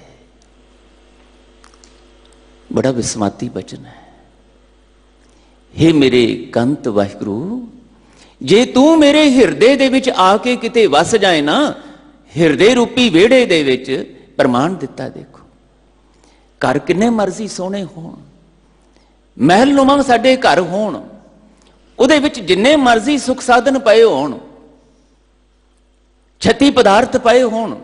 ਬੜਾ ਵਿਸਮਾਤੀ ਬਚਨ ਹੈ। हे ਮੇਰੇ ਕੰਤ ਵਾਹਿਗੁਰੂ, ਜੇ ਤੂੰ ਮੇਰੇ ਹਿਰਦੇ ਦੇ ਵਿੱਚ ਆ ਕੇ ਕਿਤੇ ਵਸ ਜਾਏ ਨਾ, ਹਿਰਦੇ ਰੂਪੀ ਵਿਹੜੇ ਦੇ ਵਿੱਚ, ਪ੍ਰਮਾਣ ਦਿੱਤਾ ਦੇਖੋ, ਘਰ ਕਿੰਨੇ ਮਰਜ਼ੀ ਸੋਹਣੇ ਹੋਣ, ਮਹਿਲ ਨੁਮਾ ਸਾਡੇ ਘਰ ਹੋਣ, ਉਹਦੇ ਵਿੱਚ ਜਿੰਨੇ ਮਰਜ਼ੀ ਸੁਖ ਸਾਧਨ ਪਏ ਹੋਣ, ਛੱਤੀ ਪਦਾਰਥ ਪਏ ਹੋਣ,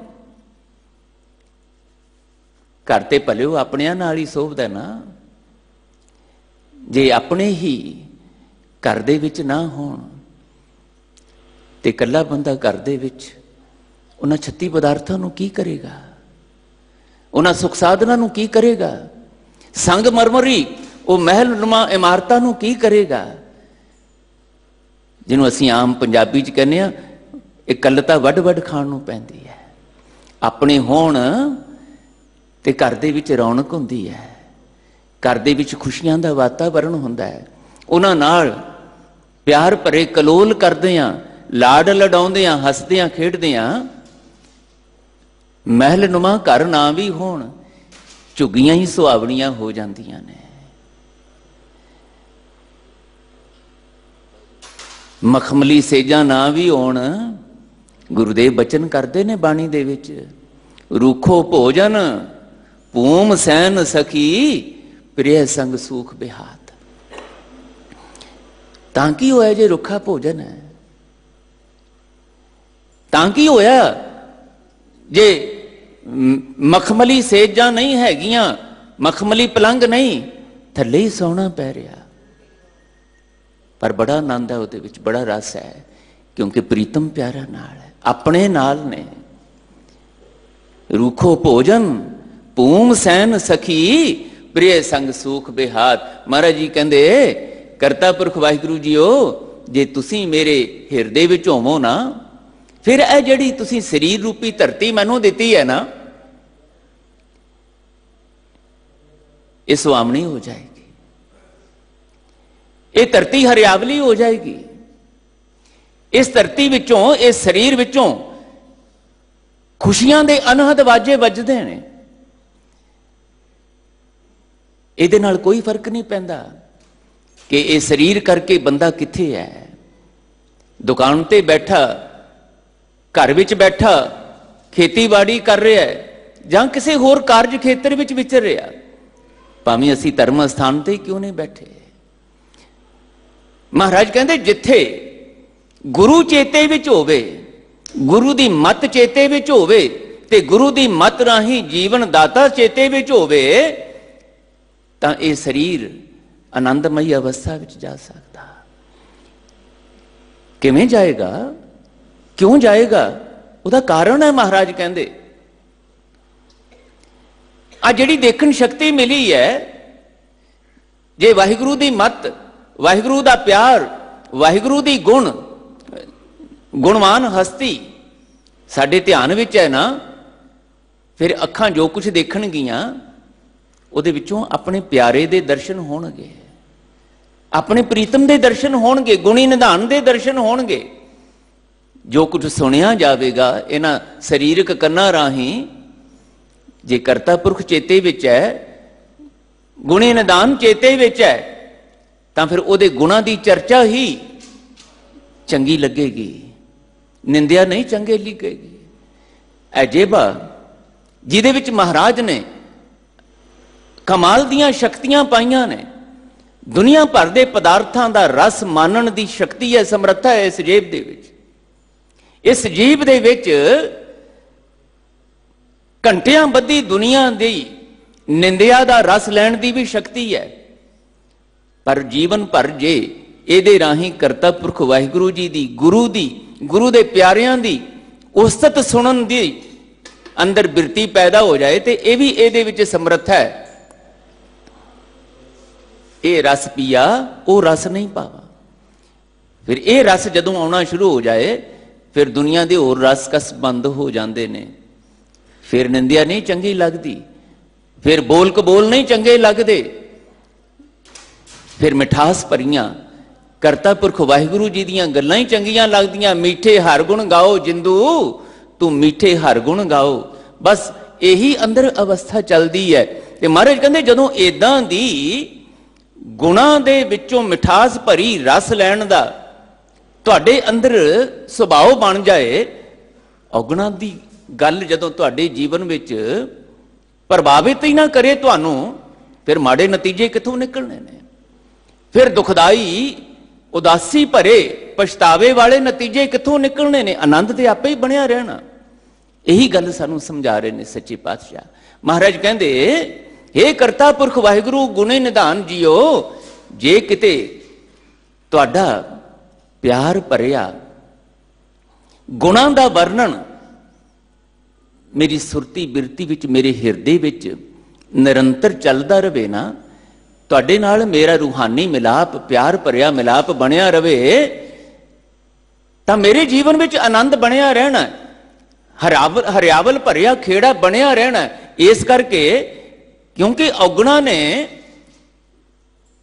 ਘਰ ਤੇ ਭਲਿਓ ਆਪਣਿਆਂ ਨਾਲ ਹੀ ਸੋਭਦਾ ਨਾ। ਜੇ ਆਪਣੇ ਹੀ ਘਰ ਦੇ ਵਿੱਚ ਨਾ ਹੋਣ ਤੇ ਇਕੱਲਾ ਬੰਦਾ ਘਰ ਦੇ ਵਿੱਚ ਉਹਨਾਂ 36 ਪਦਾਰਥਾਂ ਨੂੰ ਕੀ ਕਰੇਗਾ, ਉਹਨਾਂ ਸੁਖ ਸਾਧਨਾਂ ਨੂੰ ਕੀ ਕਰੇਗਾ, ਸੰਗ ਮਰਮਰੀ ਉਹ ਮਹਿਲ ਨੁਮਾ ਇਮਾਰਤਾਂ ਨੂੰ ਕੀ ਕਰੇਗਾ, ਜਿਹਨੂੰ ਅਸੀਂ ਆਮ ਪੰਜਾਬੀ 'ਚ ਕਹਿੰਦੇ ਆ ਇਕੱਲਤਾ ਵੱਡ ਵੱਡ ਖਾਣ ਨੂੰ ਪੈਂਦੀ ਹੈ। ਆਪਣੇ ਹੋਣ ਤੇ ਘਰ ਦੇ ਵਿੱਚ ਰੌਣਕ ਹੁੰਦੀ ਹੈ, ਘਰ ਦੇ ਵਿੱਚ ਖੁਸ਼ੀਆਂ ਦਾ ਵਾਤਾਵਰਣ ਹੁੰਦਾ ਹੈ, ਉਹਨਾਂ ਨਾਲ ਪਿਆਰ ਭਰੇ ਕਲੋਲ ਕਰਦੇ ਆ, ਲਾਡ ਲਡਾਉਂਦੇ ਆ, ਹੱਸਦੇ ਆ, ਖੇਡਦੇ ਆ। ਮਹਿਲ ਨੁਮਾ ਘਰ ਨਾ ਵੀ ਹੋਣ, ਝੁੱਗੀਆਂ ਹੀ ਸੁਹਾਵਣੀਆਂ ਹੋ ਜਾਂਦੀਆਂ ਨੇ। ਮਖਮਲੀ ਸੇਜਾਂ ਨਾ ਵੀ ਹੋਣ, ਗੁਰੂਦੇਵ ਬਚਨ ਕਰਦੇ ਨੇ ਬਾਣੀ ਦੇ ਵਿੱਚ, ਰੂਖੋ ਭੋਜਨ ਭੂਮ ਸੈਨ ਸਖੀ ਪ੍ਰਿਯ ਸੰਗ ਸੂਖ ਬਿਹਾਤ। ਤਾਂ ਕੀ ਹੋਇਆ ਜੇ ਰੁੱਖਾ ਭੋਜਨ ਹੈ, ਤਾਂ ਕੀ ਹੋਇਆ ਜੇ ਮਖਮਲੀ ਸੇਜਾਂ ਨਹੀਂ ਹੈਗੀਆਂ, ਮਖਮਲੀ ਪਲੰਗ ਨਹੀਂ, ਥੱਲੇ ਹੀ ਸੌਣਾ ਪੈ ਰਿਹਾ, ਪਰ ਬੜਾ ਆਨੰਦ ਹੈ ਉਹਦੇ ਵਿੱਚ, ਬੜਾ ਰਸ ਹੈ, ਕਿਉਂਕਿ ਪ੍ਰੀਤਮ ਪਿਆਰਾ ਨਾਲ ਹੈ, ਆਪਣੇ ਨਾਲ ਨੇ। ਰੂਖੋ ਭੋਜਨ ਭੂਮ ਸੈਨ ਸਖੀ ਪ੍ਰਿਯ ਸੰਗ ਸੂਖ ਬਿਹਾਤ। ਮਹਾਰਾਜ ਜੀ ਕਹਿੰਦੇ ਕਰਤਾ ਪੁਰਖ ਵਾਹਿਗੁਰੂ ਜੀਓ, ਜੇ ਤੁਸੀਂ ਮੇਰੇ ਹਿਰਦੇ ਵਿੱਚ ਹੋਵੋ ਨਾ, ਫਿਰ ਇਹ ਜਿਹੜੀ ਤੁਸੀਂ ਸਰੀਰ ਰੂਪੀ ਧਰਤੀ ਮੈਨੂੰ ਦਿੱਤੀ ਹੈ ਨਾ, ਇਹ ਸੁਹਾਵਣੀ ਹੋ ਜਾਏਗੀ, ਇਹ ਧਰਤੀ ਹਰਿਆਵਲੀ ਹੋ ਜਾਏਗੀ। ਇਸ ਧਰਤੀ ਵਿੱਚੋਂ, ਇਸ ਸਰੀਰ ਵਿੱਚੋਂ ਖੁਸ਼ੀਆਂ ਦੇ ਅਨਹਦ ਵਾਜੇ ਵੱਜਦੇ ਨੇ। ਇਹਦੇ ਨਾਲ ਕੋਈ ਫਰਕ ਨਹੀਂ ਪੈਂਦਾ ਕਿ ਇਹ ਸਰੀਰ ਕਰਕੇ ਬੰਦਾ ਕਿੱਥੇ ਹੈ। ਦੁਕਾਨ ਤੇ ਬੈਠਾ घर विच बैठा खेतीबाड़ी कर रहा है जां किसी होर कारज खेतर विच विचर रहा, भावें असीं धर्म अस्थान ते क्यों नहीं बैठे। महाराज कहते जिथे गुरु चेते विच होवे, गुरु दी मत चेते विच होवे ते गुरु दी मत राही जीवन दाता चेते विच होवे तां इह शरीर आनंदमई अवस्था विच जा सकदा। किवें जाएगा, क्यों जाएगा? उहदा कारण है महाराज कहंदे आ जिहड़ी देखण शक्ति मिली है, जे वाहिगुरू दी मत, वाहिगुरू दा प्यार, वाहिगुरू दी गुण, गुणवान हस्ती साडे ध्यान विच है ना, फिर अखां जो कुछ देखणगियां उहदे विचों अपने प्यारे दे दर्शन होणगे, अपने प्रीतम दे दर्शन होणगे, गुणी निधान दे दर्शन होणगे। जो कुछ सुनिया जाएगा इन्हां शरीरक कन्नां राही, जे करता पुरख चेते विच है, गुणी निधान चेते विच है, तां फिर उहदे गुणां दी चर्चा ही चंगी लगेगी, निंदिया नहीं चंगे लगेगी। अजेबा जिहदे विच महाराज ने कमाल दियां शक्तियां पाईयां ने, दुनिया भर दे पदार्थां दा रस मानण दी शक्ति है, समर्था है इस जेब दे विच। इस जीव दे विच घंटियां बद्धी दुनिया दी निंदिया दा रस लैण दी भी शक्ति है, पर जीवन भर जे इहदे राही करता पुरख वाहिगुरू जी दी, गुरु दी, गुरु दे प्यारियां दी उस्तत सुनन दी अंदर बिरती पैदा हो जाए तो यह भी इहदे विच समर्थ है। ये रस पिया, वो रस नहीं पावा। फिर ये रस जदों आना शुरू हो जाए, फिर दुनिया के होर रस कस बंद हो जाते ने, फिर निंदिया नहीं चंगी लगती, फिर बोल कबोल नहीं चंगे लगते, फिर मिठास भरियां करता पुरख वाहिगुरू जी दियां गल्लां ही चंगियां लगदियां। मीठे हर गुण गाओ जिंदू, तू मीठे हर गुण गाओ, बस यही अंदर अवस्था चलती है। ते महाराज कहते जदों इदां दी गुणां दे विचों मिठास भरी रस लैण दा तुहाडे अंदर सुभाव बन जाए, औगुणां दी गल जदों तुहाडे जीवन विच प्रभावित ही ना करे तुहानूं, फिर माड़े नतीजे कित्थों निकलने ने? फिर दुखदाई उदासी भरे पछतावे वाले नतीजे कित्थों निकलने ने? आनंद ते आपे ही बनिया रहना। यही गल सानूं समझा रहे ने सच्चे पातशाह। महाराज कहंदे हे करता पुरख वाहिगुरू गुणे निधान जियो, जे किते तुहाडा प्यार भरिया गुणां दा वर्णन मेरी सुरती बिरती विच, मेरे हिरदे विच निरंतर चलदा रहे ना, तुहाडे नाल मेरा रूहानी मिलाप, प्यार भरिया मिलाप बनिया रहे, तां मेरे जीवन विच आनंद बनिया रहना, हरियावल भरिया खेड़ा बनिया रहना। इस करके क्योंकि औगुणा ने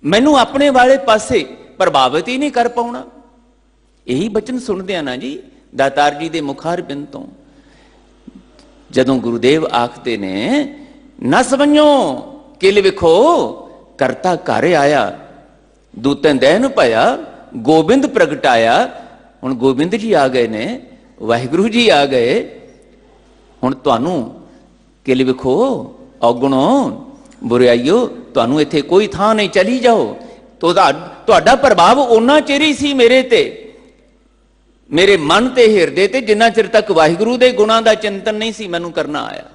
मैनू अपने वाले पासे प्रभावित ही नहीं कर पाउणा। यही बचन सुनदे ना जी दातार जी दे मुखार बिंद तो, जदों गुरुदेव आखते ने न समझो किल विखो करता घर आया, दूतें दैन पाया गोबिंद प्रगटाया। हुण गोबिंद जी आ गए ने, वाहिगुरू जी आ गए, हुण तुहानू किल विखो औगुणो बुराइयो, तुहानू इत्थे कोई थां नहीं, चली जाओ। तो तुहाडा प्रभाव उन्ना चिर ही सी मेरे ते, मेरे मन ते हिरदे ते, जिन्ना चिर तक वाहिगुरू दे गुणां दा चिंतन नहीं सी मैनू करना आया,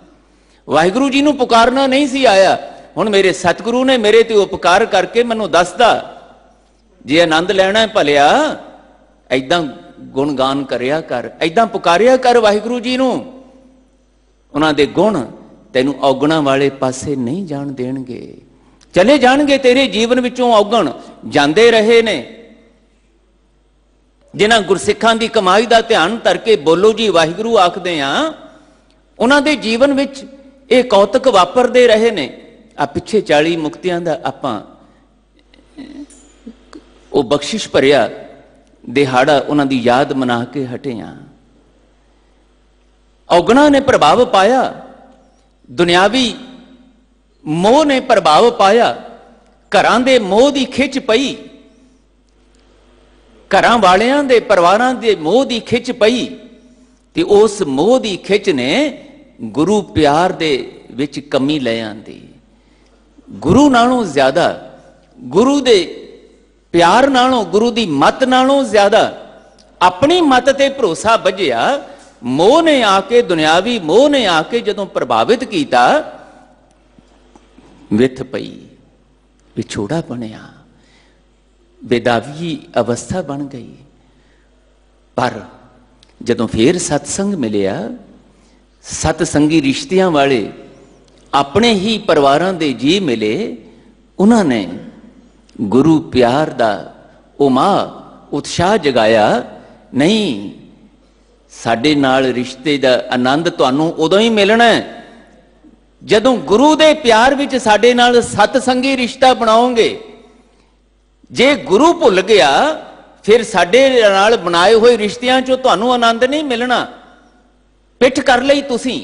वाहिगुरू जी नू पुकारना नहीं सी आया। हुण मेरे सतगुरु ने मेरे ते उपकार करके मैनू दसदा, जे आनंद लैना है भलिया ऐदां गुणगान करिया कर, ऐदां पुकारिया कर वाहिगुरू जी नू, उन्हां दे गुण तैनू औगुणां वाले पासे नहीं जाण देणगे, चले जाणगे। तेरे जीवन विचों औगण जांदे रहे ने, जिन्हां गुरसिखां दी कमाई दा ध्यान धर के बोलो जी वाहिगुरू आखदे आ, उन्हां दे जीवन विच ये कौतक वापरदे रहे ने। आ पिछे 40 मुक्तियां दा आपां वो बख्शिश भरिया दिहाड़ा उन्हां दी याद मना के हटे आ। औगुणा ने प्रभाव पाया, दुनियावी मोह ने प्रभाव पाया, घरां दे मोह दी खिच पई, घरां वालियां दे परिवारां दे मोह दी खिच पई, ਤੇ ਉਸ ਮੋਹ ਦੀ ਖਿੱਚ ਨੇ ਗੁਰੂ ਪਿਆਰ ਦੇ ਵਿੱਚ ਕਮੀ ਲੈ ਆਂਦੀ। ਗੁਰੂ ਨਾਲੋਂ ਜ਼ਿਆਦਾ, ਗੁਰੂ ਦੇ ਪਿਆਰ ਨਾਲੋਂ, ਗੁਰੂ ਦੀ ਮੱਤ ਨਾਲੋਂ ਜ਼ਿਆਦਾ ਆਪਣੀ ਮੱਤ ਤੇ ਭਰੋਸਾ ਵੱਜਿਆ। ਮੋਹ ਨੇ ਆ ਕੇ, ਦੁਨਿਆਵੀ ਮੋਹ ਨੇ ਆ ਕੇ ਜਦੋਂ ਪ੍ਰਭਾਵਿਤ ਕੀਤਾ, ਵਿਥ ਪਈ, ਵਿਛੋੜਾ ਬਣਿਆ, ਬੇਦਾਵੀ ਅਵਸਥਾ ਬਣ ਗਈ। ਪਰ ਜਦੋਂ ਫੇਰ ਸਤਸੰਗ ਮਿਲਿਆ, ਸਤਸੰਗੀ ਰਿਸ਼ਤਿਆਂ ਵਾਲੇ ਆਪਣੇ ਹੀ ਪਰਿਵਾਰਾਂ ਦੇ ਜੀ ਮਿਲੇ, ਉਹਨਾਂ ਨੇ ਗੁਰੂ ਪਿਆਰ ਦਾ ਉਮਾਹ ਉਤਸ਼ਾਹ ਜਗਾਇਆ। ਨਹੀਂ, ਸਾਡੇ ਨਾਲ ਰਿਸ਼ਤੇ ਦਾ ਆਨੰਦ ਤੁਹਾਨੂੰ ਉਦੋਂ ਹੀ ਮਿਲਣਾ ਹੈ ਜਦੋਂ ਗੁਰੂ ਦੇ ਪਿਆਰ ਵਿੱਚ ਸਾਡੇ ਨਾਲ ਸਤਸੰਗੀ ਰਿਸ਼ਤਾ ਬਣਾਓਗੇ। ਜੇ ਗੁਰੂ ਭੁੱਲ ਗਿਆ, ਫਿਰ ਸਾਡੇ ਨਾਲ ਬਣਾਏ ਹੋਏ ਰਿਸ਼ਤਿਆਂ ਚੋਂ ਤੁਹਾਨੂੰ ਆਨੰਦ ਨਹੀਂ ਮਿਲਣਾ। ਪਿੱਠ ਕਰ ਲਈ ਤੁਸੀਂ,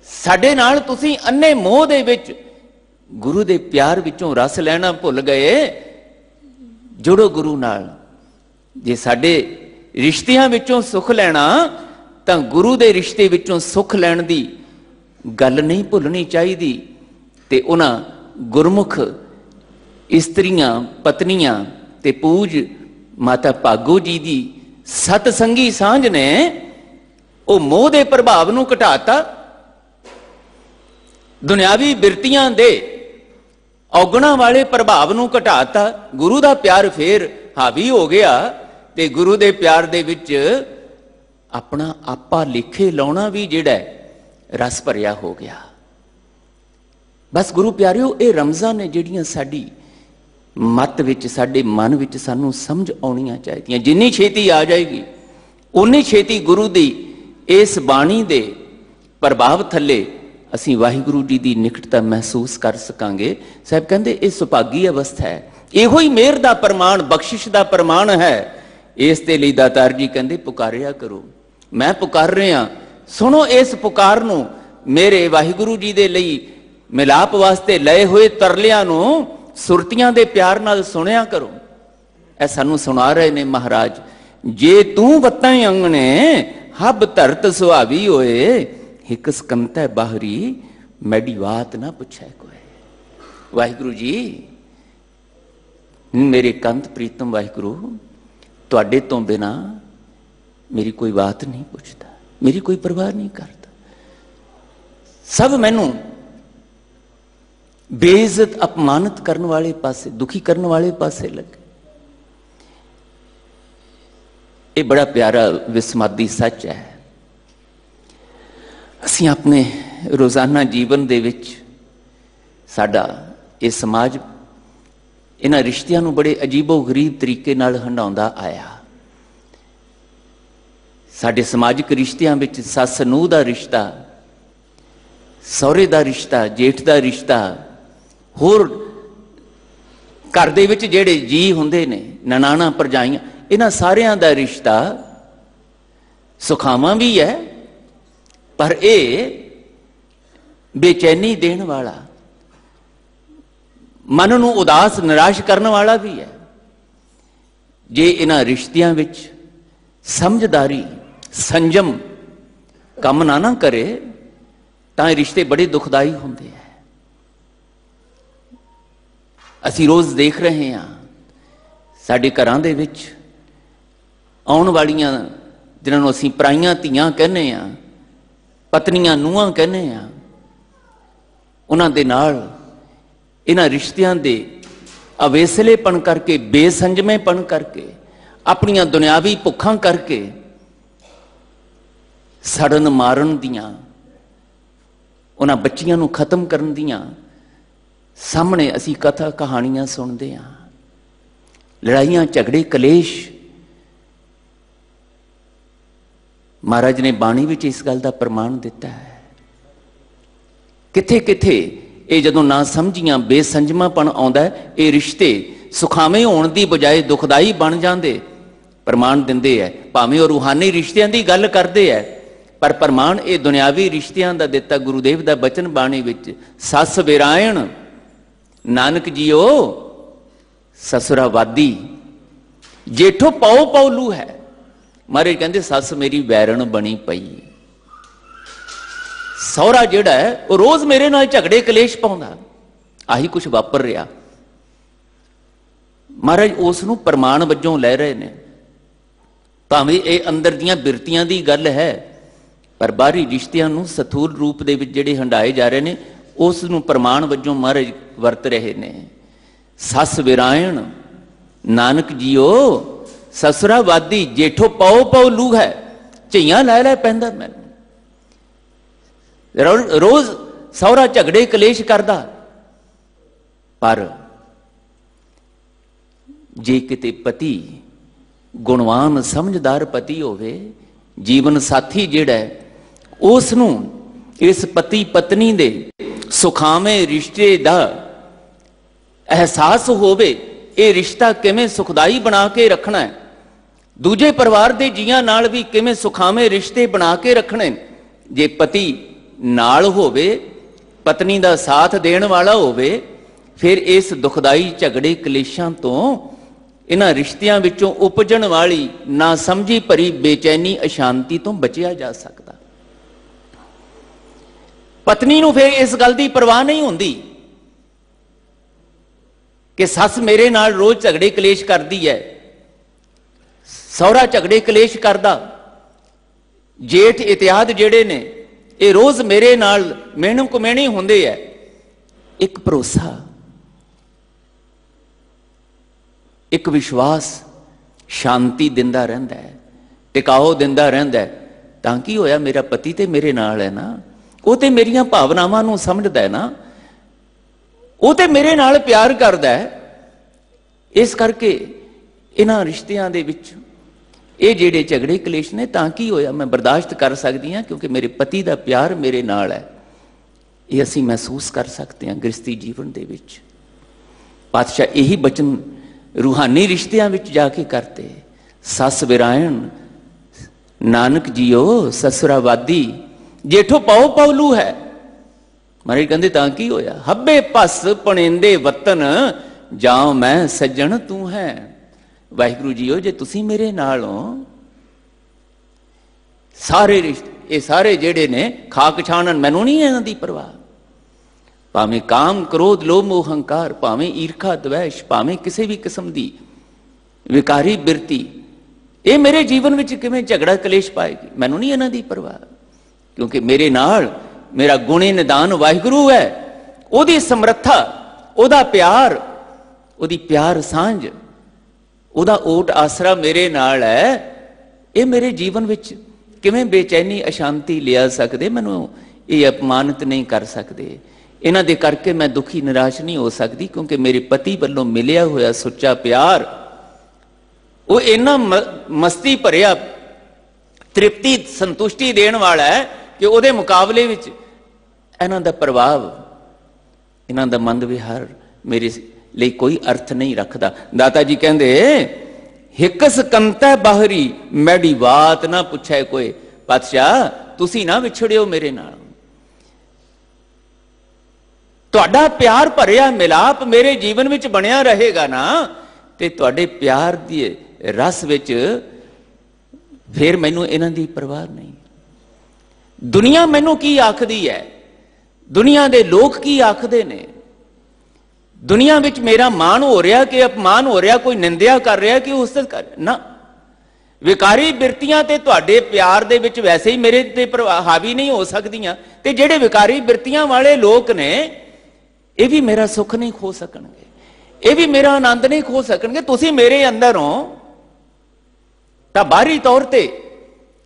ਸਾਡੇ ਨਾਲ ਤੁਸੀਂ ਅੰਨੇ ਮੋਹ ਦੇ ਵਿੱਚ ਗੁਰੂ ਦੇ ਪਿਆਰ ਵਿੱਚੋਂ ਰਸ ਲੈਣਾ ਭੁੱਲ ਗਏ। ਜੁੜੋ ਗੁਰੂ ਨਾਲ। ਜੇ ਸਾਡੇ ਰਿਸ਼ਤਿਆਂ ਵਿੱਚੋਂ ਸੁੱਖ ਲੈਣਾ, ਤਾਂ ਗੁਰੂ ਦੇ ਰਿਸ਼ਤੇ ਵਿੱਚੋਂ ਸੁੱਖ ਲੈਣ ਦੀ ਗੱਲ ਨਹੀਂ ਭੁੱਲਣੀ ਚਾਹੀਦੀ। ਤੇ ਉਹਨਾਂ ਗੁਰਮੁਖ ਇਸਤਰੀਆਂ, ਪਤਨੀਆਂ ਤੇ ਪੂਜ ਮਾਤਾ ਭਾਗੋ ਜੀ ਦੀ ਸਤਸੰਗੀ ਸਾਂਝ ਨੇ ਉਹ ਮੋਹ ਦੇ ਪ੍ਰਭਾਵ ਨੂੰ ਘਟਾਤਾ। ਦੁਨਿਆਵੀ ਬਿਰਤੀਆਂ ਦੇ ਔਗਣਾਂ ਵਾਲੇ ਪ੍ਰਭਾਵ ਨੂੰ ਘਟਾਤਾ। ਗੁਰੂ ਦਾ ਪਿਆਰ ਫੇਰ ਹਾਵੀ ਹੋ ਗਿਆ ਤੇ ਗੁਰੂ ਦੇ ਪਿਆਰ ਦੇ ਵਿੱਚ ਆਪਣਾ ਆਪਾ ਲਿਖੇ ਲਾਉਣਾ ਵੀ ਜਿਹੜਾ ਰਸ ਭਰਿਆ ਹੋ ਗਿਆ। ਬਸ ਗੁਰੂ ਪਿਆਰਿਓ, ਇਹ ਰਮਜ਼ਾਂ ਨੇ ਜਿਹੜੀਆਂ ਸਾਡੀ ਮੱਤ ਵਿੱਚ, ਸਾਡੇ ਮਨ ਵਿੱਚ ਸਾਨੂੰ ਸਮਝ ਆਉਣੀਆਂ ਚਾਹੀਦੀਆਂ। ਜਿੰਨੀ ਛੇਤੀ ਆ ਜਾਏਗੀ, ਉਨੀ ਛੇਤੀ ਗੁਰੂ ਦੀ ਇਸ ਬਾਣੀ ਦੇ ਪ੍ਰਭਾਵ ਥੱਲੇ ਅਸੀਂ ਵਾਹਿਗੁਰੂ ਜੀ ਦੀ ਨਿਕਟਤਾ ਮਹਿਸੂਸ ਕਰ ਸਕਾਂਗੇ। ਸਾਹਿਬ ਕਹਿੰਦੇ ਇਹ ਸੁਭਾਗੀ ਅਵਸਥਾ ਹੈ, ਇਹੋ ਹੀ ਮਿਹਰ ਦਾ ਪ੍ਰਮਾਣ, ਬਖਸ਼ਿਸ਼ ਦਾ ਪ੍ਰਮਾਣ ਹੈ। ਇਸ ਦੇ ਲਈ ਦਾਤਾਰ ਜੀ ਕਹਿੰਦੇ ਪੁਕਾਰਿਆ ਕਰੋ। ਮੈਂ ਪੁਕਾਰ ਰਿਹਾ, ਸੁਣੋ ਇਸ ਪੁਕਾਰ ਨੂੰ। ਮੇਰੇ ਵਾਹਿਗੁਰੂ ਜੀ ਦੇ ਲਈ ਮਿਲਾਪ ਵਾਸਤੇ ਲਏ ਹੋਏ ਤਰਲਿਆਂ ਨੂੰ ਸੁਰਤੀਆਂ ਦੇ ਪਿਆਰ ਨਾਲ ਸੁਣਿਆ ਕਰੋ। ਇਹ ਸਾਨੂੰ ਸੁਣਾ ਰਹੇ ਨੇ ਮਹਾਰਾਜ। ਜੇ ਤੂੰ ਵੱਤਾਂ ਅੰਗਣੇ ਹੱਬ ਧਰਤ ਸੁਹਾਵੀ ਹੋਏ, ਇੱਕ ਸਕੰਤੈ ਬਾਹਰੀ ਮੈਡੀ ਬਾਤ ਨਾ ਪੁੱਛੈ ਕੋਈ। ਵਾਹਿਗੁਰੂ ਜੀ, ਮੇਰੇ ਕੰਤ ਪ੍ਰੀਤਮ ਵਾਹਿਗੁਰੂ, ਤੁਹਾਡੇ ਤੋਂ ਬਿਨਾ ਮੇਰੀ ਕੋਈ ਬਾਤ ਨਹੀਂ ਪੁੱਛਦਾ, ਮੇਰੀ ਕੋਈ ਪਰਵਾਹ ਨਹੀਂ ਕਰਦਾ। ਸਭ ਮੈਨੂੰ ਬੇਇੱਜ਼ਤ, ਅਪਮਾਨਿਤ ਕਰਨ ਵਾਲੇ ਪਾਸੇ, ਦੁਖੀ ਕਰਨ ਵਾਲੇ ਪਾਸੇ ਲੱਗੇ। ਇਹ ਬੜਾ ਪਿਆਰਾ ਵਿਸਮਾਦੀ ਸੱਚ ਹੈ। ਅਸੀਂ ਆਪਣੇ ਰੋਜ਼ਾਨਾ ਜੀਵਨ ਦੇ ਵਿੱਚ, ਸਾਡਾ ਇਹ ਸਮਾਜ ਇਹਨਾਂ ਰਿਸ਼ਤਿਆਂ ਨੂੰ ਬੜੇ ਅਜੀਬੋ ਗਰੀਬ ਤਰੀਕੇ ਨਾਲ ਹੰਡਾਉਂਦਾ ਆਇਆ। ਸਾਡੇ ਸਮਾਜਿਕ ਰਿਸ਼ਤਿਆਂ ਵਿੱਚ ਸੱਸ ਨੂੰਹ ਦਾ ਰਿਸ਼ਤਾ, ਸਹੁਰੇ ਦਾ ਰਿਸ਼ਤਾ, ਜੇਠ ਦਾ ਰਿਸ਼ਤਾ, ਹੋਰ ਘਰ ਦੇ ਵਿੱਚ ਜਿਹੜੇ ਜੀ ਹੁੰਦੇ ਨੇ, ਨਨਾਣਾ ਭਰਜਾਈਆਂ, ਇਹਨਾਂ ਸਾਰਿਆਂ ਦਾ ਰਿਸ਼ਤਾ ਸੁਖਾਵਾਂ ਵੀ ਹੈ, ਪਰ ਇਹ ਬੇਚੈਨੀ ਦੇਣ ਵਾਲਾ, ਮਨ ਨੂੰ ਉਦਾਸ ਨਿਰਾਸ਼ ਕਰਨ ਵਾਲਾ ਵੀ ਹੈ। ਜੇ ਇਹਨਾਂ ਰਿਸ਼ਤਿਆਂ ਵਿੱਚ ਸਮਝਦਾਰੀ, ਸੰਜਮ ਕੰਮ ਨਾ ਕਰੇ ਤਾਂ ਇਹ ਰਿਸ਼ਤੇ ਬੜੇ ਦੁਖਦਾਈ ਹੁੰਦੇ ਹੈ। ਅਸੀਂ ਰੋਜ਼ ਦੇਖ ਰਹੇ ਹਾਂ ਸਾਡੇ ਘਰਾਂ ਦੇ ਵਿੱਚ ਆਉਣ ਵਾਲੀਆਂ, ਜਿਨ੍ਹਾਂ ਨੂੰ ਅਸੀਂ ਪਰਾਈਆਂ ਧੀਆਂ ਕਹਿੰਦੇ ਹਾਂ, ਪਤਨੀਆਂ ਨੂੰਹਾਂ ਕਹਿੰਦੇ ਹਾਂ, ਉਹਨਾਂ ਦੇ ਨਾਲ ਇਹਨਾਂ ਰਿਸ਼ਤਿਆਂ ਦੇ ਅਵੇਸਲੇਪਣ ਕਰਕੇ, ਬੇਸੰਜਮੇਪਣ ਕਰਕੇ, ਆਪਣੀਆਂ ਦੁਨਿਆਵੀ ਭੁੱਖਾਂ ਕਰਕੇ ਸੜਨ ਮਾਰਨ ਦੀਆਂ, ਉਹਨਾਂ ਬੱਚੀਆਂ ਨੂੰ ਖਤਮ ਕਰਨ ਦੀਆਂ ਸਾਹਮਣੇ ਅਸੀਂ ਕਥਾ ਕਹਾਣੀਆਂ ਸੁਣਦੇ ਹਾਂ। ਲੜਾਈਆਂ, ਝਗੜੇ, ਕਲੇਸ਼। ਮਹਾਰਾਜ ਨੇ ਬਾਣੀ ਵਿੱਚ ਇਸ ਗੱਲ ਦਾ ਪ੍ਰਮਾਣ ਦਿੱਤਾ ਹੈ। ਕਿੱਥੇ ਕਿੱਥੇ ਇਹ ਜਦੋਂ ਨਾ ਸਮਝੀਆਂ, ਬੇਸੰਜਮਾਪਣ ਆਉਂਦਾ, ਇਹ ਰਿਸ਼ਤੇ ਸੁਖਾਵੇਂ ਹੋਣ ਦੀ ਬਜਾਏ ਦੁਖਦਾਈ ਬਣ ਜਾਂਦੇ। ਪ੍ਰਮਾਣ ਦਿੰਦੇ ਹੈ, ਭਾਵੇਂ ਉਹ ਰੂਹਾਨੀ ਰਿਸ਼ਤਿਆਂ ਦੀ ਗੱਲ ਕਰਦੇ ਹੈ, ਪਰ ਪ੍ਰਮਾਣ ਇਹ ਦੁਨਿਆਵੀ ਰਿਸ਼ਤਿਆਂ ਦਾ ਦਿੱਤਾ। ਗੁਰੂਦੇਵ ਦਾ ਬਚਨ ਬਾਣੀ ਵਿੱਚ, ਸੱਸ ਵਿਰਾਇਣ ਨਾਨਕ ਜੀਓ ਸਸੁਰਾਵਾਦੀ, ਜੇਠੋ ਪਉ ਪਉਲੂ ਹੈ। महाराज कहते सस मेरी वैरण बनी पई। सौरा जिहड़ा है वो रोज मेरे नाल झगड़े कलेश पाउंदा, आही कुछ वापर रहा। महाराज उस नूं प्रमाण वजों लै रहे ने, भावें ये अंदर दियां बिरतियां दी गल है, पर बाहरी रिश्तियां नूं सथूल रूप दे विच जिहड़े हंडाए जा रहे ने उस नूं प्रमाण वजों महाराज वरत रहे ने। सस विरायण नानक जीओ ससुरा वादी, जेठो पाओ पाओ लू है, झइयां लै लै पैंदा मैनूं। रोज सौरा झगड़े कलेश करदा, पर जे किते पति गुणवान समझदार पति होवे, जीवन साथी जिहड़ा है उसनूं इस पति पत्नी दे सुखावें रिश्ते दा एहसास होवे, ये रिश्ता किवें सुखदाई बना के रखना है, दूजे परिवार दे जियां नाल भी किवें सुखावें रिश्ते बना के रखने। जे पति नाल होवे, पत्नी दा साथ देण वाला होवे, फिर इस दुखदाई झगड़े कलेशां तो इन्हां रिश्तियां विचों उपजण वाली ना समझी भरी बेचैनी अशांति तो बचिया जा सकता। पत्नी नूं फिर इस गल दी परवाह नहीं हुंदी कि सस मेरे नाल रोज झगड़े कलेश करदी है, सौरा झगड़े कलेश करदा, जेठ इत्याद जिहड़े ने ये रोज मेरे नाल मेहनम कुमेहणी हुंदे है। एक भरोसा, एक विश्वास शांति दिंदा रहिंदा है, टिकाओ दिंदा रहिंदा है। तां की होया, मेरा पति ते मेरे नाल है ना, वो ते मेरियां भावनावां नूं समझदा है ना, वो ते मेरे नाल प्यार करदा है। इस करके इन्हां रिश्तियां दे विच ये जिहड़े झगड़े कलेश ने, तां की होया मैं बर्दाश्त कर सकदी हां, क्योंकि मेरे पति दा प्यार मेरे नाल है। ये असीं महसूस कर सकते हैं गृहस्थी जीवन दे विच। पातशाह यही बचन रूहानी रिश्तियां विच जाके करते। सस विरायण नानक जीओ ससुरा वादी, जेठो पाओ पाउलू है। महाराज कहंदे तां की होया, हब्बे पस पणेंदे वतन, जाओ मैं सज्जन तू है। वाहिगुरू जीओ जे तुसी मेरे नाल हो, सारे रिश्ते ये सारे जेड़े ने खाक छाणन, मैनू नहीं इन्हां दी परवाह। भावें काम क्रोध लोभ मोह हंकार, भावें ईर्खा द्वेष, भावें किसी भी किस्म की विकारी बिरती, ये मेरे जीवन में किवें झगड़ा कलेश पाएगी, मैनू नहीं इन्हां दी परवाह। क्योंकि मेरे नाल मेरा गुणे निदान वाहिगुरू है, ओदी समर्था, ओदा प्यार, ओदी प्यार सांझ, ओदा ओट आसरा मेरे नाल है। ये मेरे जीवन विच किवें बेचैनी अशांति लिया सकदे, मैनू ये अपमानित नहीं कर सकते। इन्हां दे करके मैं दुखी निराश नहीं हो सकती, क्योंकि मेरे पति वालों मिलिया होया सुच्चा प्यार वो इन्ना मस्ती भरिया तृप्ति संतुष्टि देण वाला है कि उहदे मुकाबले विच इन्हां दा प्रभाव, इन्हां दा मंद विहार मेरे लिए कोई अर्थ नहीं रखता। दाता जी कहंदे हिकस कंतै बाहरी, मैडी बात ना पुछे कोई। पातशाह तुसी ना विछड़ियो मेरे नाल, तुहाडा प्यार भरिया मिलाप मेरे जीवन विच बनिया रहेगा ना, ते तुहाडे प्यार दी रस विच फिर मैनू इन्हां दी परवाह नहीं। दुनिया मैनू की आखदी है, दुनिया दे लोग की आखदे ने, दुनिया विच मेरा मान हो रहा कि अपमान हो रहा, कोई निंदिया कर रहा कि उस कर ना। विकारी बिरतियां ते तुहाडे प्यार दे विच वैसे ही मेरे ते हावी नहीं हो सकदियां, ते जिहड़े विकारी बिरतियां वाले लोग ने ये भी मेरा सुख नहीं खो सकणगे, ये भी मेरा आनंद नहीं खो सकणगे। तुसीं मेरे अंदर हो तां बाहरी तौर ते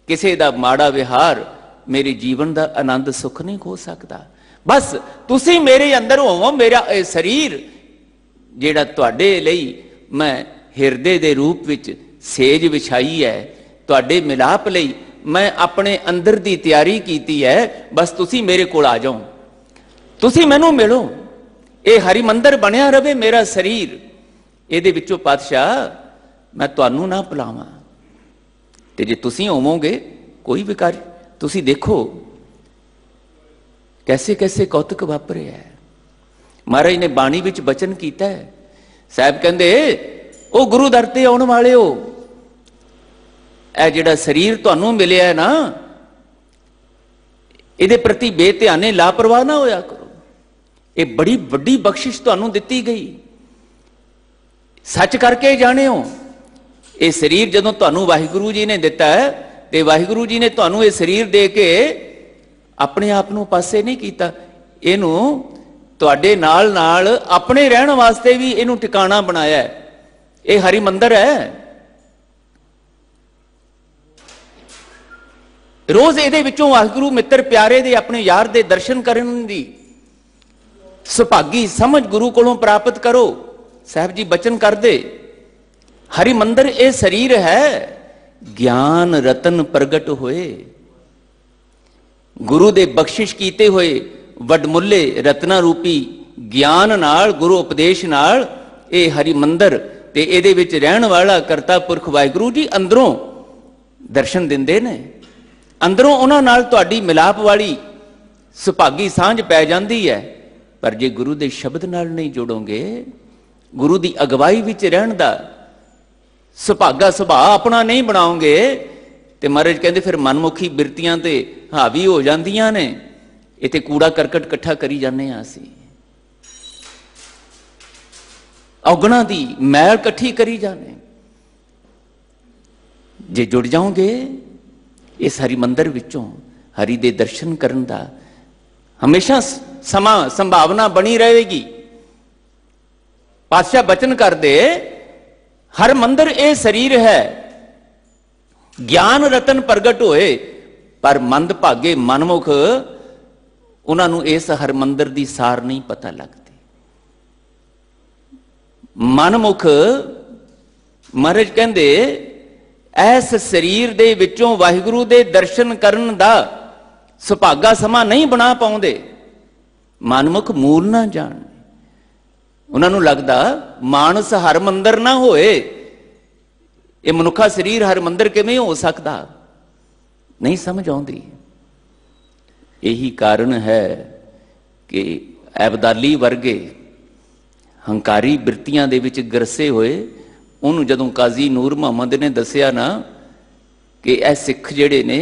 किसी दा माड़ा विहार मेरे जीवन दा आनंद सुख नहीं खो सकता। बस तुसीं मेरे अंदर होवो, मेरा शरीर जिहड़ा तुहाडे लई मैं हिरदे दे रूप विच सेज विछाई है, तुहाडे मिलाप लई मैं अपने अंदर दी तैयारी कीती है। बस तुसीं मेरे कोल आ जाओ, तुसीं मैनू मिलो, ये हरि मंदिर बनिया रहे मेरा शरीर। ये विचों पातशाह मैं तुहानू ना भुलावां, ते जे तुसीं होवोगे कोई विकारी। तुसीं देखो कैसे कैसे कौतुक वापरे है। महाराज ने बाणी विच बचन कीता है। साहब कहंदे ओ गुरु दर ते आउण वाले हो, ਇਹ ਜਿਹੜਾ ਸਰੀਰ ਤੁਹਾਨੂੰ ਮਿਲਿਆ ਨਾ, ਇਹਦੇ ਪ੍ਰਤੀ ਬੇਧਿਆਨੇ ਲਾਪਰਵਾਹ ਨਾ ਹੋਇਆ ਕਰੋ। ਇਹ ਬੜੀ ਵੱਡੀ ਬਖਸ਼ਿਸ਼ ਤੁਹਾਨੂੰ ਦਿੱਤੀ ਗਈ। ਸੱਚ ਕਰਕੇ ਜਾਣਿਓ, ਇਹ ਸਰੀਰ ਜਦੋਂ ਤੁਹਾਨੂੰ ਵਾਹਿਗੁਰੂ ਜੀ ਨੇ ਦਿੱਤਾ ਹੈ, ਤੇ ਵਾਹਿਗੁਰੂ ਜੀ ਨੇ ਤੁਹਾਨੂੰ ਇਹ ਸਰੀਰ ਦੇ ਕੇ ਆਪਣੇ ਆਪ ਨੂੰ ਪਾਸੇ ਨਹੀਂ ਕੀਤਾ। ਇਹਨੂੰ ਤੁਹਾਡੇ ਨਾਲ ਨਾਲ ਆਪਣੇ ਰਹਿਣ ਵਾਸਤੇ ਵੀ ਇਹਨੂੰ ਟਿਕਾਣਾ ਬਣਾਇਆ ਹੈ। ਇਹ ਹਰੀ ਮੰਦਰ ਹੈ। ਰੋਜ਼ ਇਹਦੇ ਵਿੱਚੋਂ ਵਾਹਿਗੁਰੂ ਮਿੱਤਰ ਪਿਆਰੇ ਦੇ, ਆਪਣੇ ਯਾਰ ਦੇ ਦਰਸ਼ਨ ਕਰਨ ਦੀ ਸੁਭਾਗੀ ਸਮਝ ਗੁਰੂ ਕੋਲੋਂ ਪ੍ਰਾਪਤ ਕਰੋ। ਸਾਹਿਬ ਜੀ ਬਚਨ ਕਰਦੇ, ਹਰੀ ਮੰਦਰ ਇਹ ਸਰੀਰ ਹੈ, ਗਿਆਨ ਰਤਨ ਪ੍ਰਗਟ ਹੋਏ। ਗੁਰੂ ਦੇ ਬਖਸ਼ਿਸ਼ ਕੀਤੇ ਹੋਏ ਵਡਮੁੱਲੇ ਰਤਨਾ ਰੂਪੀ ਗਿਆਨ ਨਾਲ, ਗੁਰੂ ਉਪਦੇਸ਼ ਨਾਲ ਇਹ ਹਰੀ ਮੰਦਰ ਤੇ ਇਹਦੇ ਵਿੱਚ ਰਹਿਣ ਵਾਲਾ ਕਰਤਾ ਪੁਰਖ ਵਾਹਿਗੁਰੂ ਜੀ ਅੰਦਰੋਂ ਦਰਸ਼ਨ ਦਿੰਦੇ ਨੇ। ਅੰਦਰੋਂ ਉਹਨਾਂ ਨਾਲ ਤੁਹਾਡੀ ਮਿਲਾਪ ਵਾਲੀ ਸੁਭਾਗੀ ਸਾਂਝ ਪੈ ਜਾਂਦੀ ਹੈ। ਪਰ ਜੇ ਗੁਰੂ ਦੇ ਸ਼ਬਦ ਨਾਲ ਨਹੀਂ ਜੁੜੋਗੇ, ਗੁਰੂ ਦੀ ਅਗਵਾਈ ਵਿੱਚ ਰਹਿਣ ਦਾ ਸੁਭਾਗਾ ਸੁਭਾਅ ਆਪਣਾ ਨਹੀਂ ਬਣਾਓਗੇ, ਤੇ ਮਹਾਰਾਜ ਕਹਿੰਦੇ ਫਿਰ ਮਨਮੁਖੀ ਬਿਰਤੀਆਂ ਤੇ ਹਾਵੀ ਹੋ ਜਾਂਦੀਆਂ ਨੇ। ਇੱਥੇ ਕੂੜਾ ਕਰਕਟ ਇਕੱਠਾ ਕਰੀ ਜਾਂਦੇ ਹਾਂ ਅਸੀਂ, ਔਗਣਾ ਦੀ ਮੈਲ ਇਕੱਠੀ ਕਰੀ ਜਾਂਦੇ। ਜੇ ਜੁੜ ਜਾਓਗੇ ਇਸ ਹਰੀ ਮੰਦਰ ਵਿੱਚੋਂ, ਹਰੀ ਦੇ ਦਰਸ਼ਨ ਕਰਨ ਦਾ ਹਮੇਸ਼ਾ ਸਮਾਂ ਸੰਭਾਵਨਾ ਬਣੀ ਰਹੇਗੀ। ਪਾਤਸ਼ਾਹ ਬਚਨ ਕਰਦੇ, ਹਰ ਮੰਦਰ ਇਹ ਸਰੀਰ ਹੈ, ਗਿਆਨ ਰਤਨ ਪ੍ਰਗਟ ਹੋਏ। ਪਰ ਮੰਦ ਭਾਗੇ ਮਨਮੁਖ, ਉਹਨਾਂ ਨੂੰ ਇਸ ਹਰ ਮੰਦਰ ਦੀ ਸਾਰ ਨਹੀਂ ਪਤਾ ਲੱਗਦੀ। ਮਨਮੁਖ ਮਹਾਰਾਜ ਕਹਿੰਦੇ ਇਸ ਸਰੀਰ ਦੇ ਵਿੱਚੋਂ ਵਾਹਿਗੁਰੂ ਦੇ ਦਰਸ਼ਨ ਕਰਨ ਦਾ ਸੁਭਾਗਾ ਸਮਾਂ ਨਹੀਂ ਬਣਾ ਪਾਉਂਦੇ। ਮਨਮੁਖ ਮੂਲ ਨਾ ਜਾਣ, ਉਹਨਾਂ ਨੂੰ ਲੱਗਦਾ ਮਾਨਸ ਹਰ ਮੰਦਰ ਨਾ ਹੋਏ, ਇਹ ਮਨੁੱਖਾ ਸਰੀਰ ਹਰ ਮੰਦਰ ਕਿਵੇਂ ਹੋ ਸਕਦਾ, ਨਹੀਂ ਸਮਝ ਆਉਂਦੀ। ਇਹੀ ਕਾਰਨ ਹੈ ਕਿ ਐਬਦਾਲੀ ਵਰਗੇ ਹੰਕਾਰੀ ਬਿਰਤੀਆਂ ਦੇ ਵਿੱਚ ਗਰਸੇ ਹੋਏ, ਉਹਨੂੰ ਜਦੋਂ ਕਾਜ਼ੀ ਨੂਰ ਮੁਹੰਮਦ ਨੇ ਦੱਸਿਆ ਨਾ ਕਿ ਇਹ ਸਿੱਖ ਜਿਹੜੇ ਨੇ,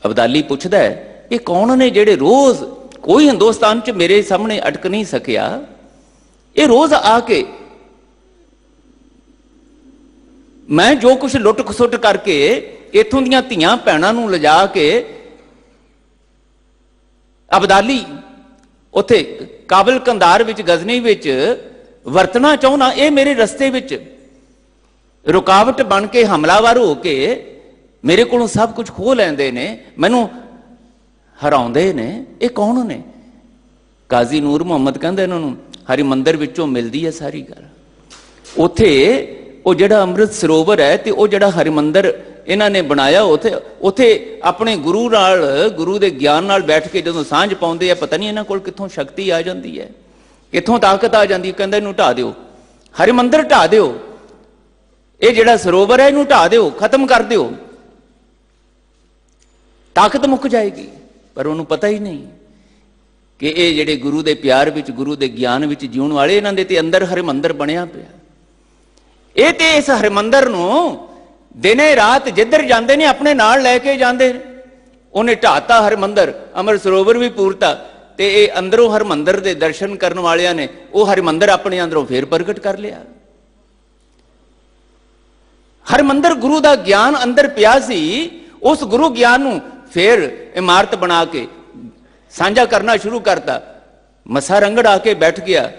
ਅਬਦਾਲੀ ਪੁੱਛਦਾ ਹੈ ਇਹ ਕੌਣ ਨੇ ਜਿਹੜੇ ਰੋਜ਼, ਕੋਈ ਹਿੰਦੁਸਤਾਨ 'ਚ ਮੇਰੇ ਸਾਹਮਣੇ ਅਟਕ ਨਹੀਂ ਸਕਿਆ, ਇਹ ਰੋਜ਼ ਆ ਕੇ ਮੈਂ ਜੋ ਕੁਝ ਲੁੱਟ ਖਸੁੱਟ ਕਰਕੇ ਇੱਥੋਂ ਦੀਆਂ ਧੀਆਂ ਭੈਣਾਂ ਨੂੰ ਲਿਜਾ ਕੇ ਅਬਦਾਲੀ ਉੱਥੇ ਕਾਬਲ ਕੰਧਾਰ ਵਿੱਚ, ਗਜ਼ਨੀ ਵਿੱਚ ਵਰਤਣਾ ਚਾਹੁੰਦਾ, ਇਹ ਮੇਰੇ ਰਸਤੇ ਵਿੱਚ ਰੁਕਾਵਟ ਬਣ ਕੇ ਹਮਲਾਵਰ ਹੋ ਕੇ ਮੇਰੇ ਕੋਲੋਂ ਸਭ ਕੁਝ ਖੋਹ ਲੈਂਦੇ ਨੇ, ਮੈਨੂੰ ਹਰਾਉਂਦੇ ਨੇ। ਇਹ ਕੌਣ ਨੇ? ਕਾਜ਼ੀ ਨੂਰ ਮੁਹੰਮਦ ਕਹਿੰਦੇ ਇਹਨਾਂ ਨੂੰ ਹਰੀ ਮੰਦਰ ਵਿੱਚੋਂ ਮਿਲਦੀ ਹੈ ਸਾਰੀ ਗੱਲ। ਉੱਥੇ ਉਹ ਜਿਹੜਾ ਅੰਮ੍ਰਿਤ ਸਰੋਵਰ ਹੈ ਤੇ ਉਹ ਜਿਹੜਾ ਹਰੀ ਮੰਦਰ ਇਹਨਾਂ ਨੇ ਬਣਾਇਆ, ਉੱਥੇ ਆਪਣੇ ਗੁਰੂ ਨਾਲ, ਗੁਰੂ ਦੇ ਗਿਆਨ ਨਾਲ ਬੈਠ ਕੇ ਜਦੋਂ ਸਾਂਝ ਪਾਉਂਦੇ ਆ, ਪਤਾ ਨਹੀਂ ਇਹਨਾਂ ਕੋਲ ਕਿੱਥੋਂ ਸ਼ਕਤੀ ਆ ਜਾਂਦੀ ਹੈ, ਕਿੱਥੋਂ ਤਾਕਤ ਆ ਜਾਂਦੀ ਹੈ। ਕਹਿੰਦਾ ਇਹਨੂੰ ਢਾ ਦਿਓ, ਹਰੀ ਮੰਦਰ ਢਾ ਦਿਓ, ਇਹ ਜਿਹੜਾ ਸਰੋਵਰ ਹੈ ਇਹਨੂੰ ਢਾ ਦਿਓ, ਖਤਮ ਕਰ ਦਿਓ, ਤਾਕਤ ਮੁੱਕ ਜਾਏਗੀ। ਪਰ ਉਹਨੂੰ ਪਤਾ ਹੀ ਨਹੀਂ ਕਿ ਇਹ ਜਿਹੜੇ ਗੁਰੂ ਦੇ ਪਿਆਰ ਵਿੱਚ, ਗੁਰੂ ਦੇ ਗਿਆਨ ਵਿੱਚ ਜਿਉਣ ਵਾਲੇ, ਇਹਨਾਂ ਦੇ ਤੇ ਅੰਦਰ ਹਰਿਮੰਦਰ ਬਣਿਆ ਪਿਆ। ਇਹ ਤੇ ਇਸ ਹਰਿਮੰਦਰ ਨੂੰ ਦਿਨੇ ਰਾਤ ਜਿੱਧਰ ਜਾਂਦੇ ਨੇ ਆਪਣੇ ਨਾਲ ਲੈ ਕੇ ਜਾਂਦੇ ਨੇ। ਉਹਨੇ ਢਾਤਾ ਹਰਿਮੰਦਰ, ਅੰਮ੍ਰਿਤ ਸਰੋਵਰ ਵੀ ਪੂਰਤਾ, ਤੇ ਇਹ ਅੰਦਰੋਂ ਹਰਿਮੰਦਰ ਦੇ ਦਰਸ਼ਨ ਕਰਨ ਵਾਲਿਆਂ ਨੇ ਉਹ ਹਰਿਮੰਦਰ ਆਪਣੇ ਅੰਦਰੋਂ ਫੇਰ ਪ੍ਰਗਟ ਕਰ ਲਿਆ। ਹਰਿਮੰਦਰ ਗੁਰੂ ਦਾ ਗਿਆਨ ਅੰਦਰ ਪਿਆ ਸੀ, ਉਸ ਗੁਰੂ ਗਿਆਨ ਨੂੰ ਫੇਰ ਇਮਾਰਤ ਬਣਾ ਕੇ ਸਾਂਝਾ ਕਰਨਾ ਸ਼ੁਰੂ ਕਰਤਾ। ਮੱਸਾ ਰੰਗੜ ਆ ਕੇ ਬੈਠ ਗਿਆ,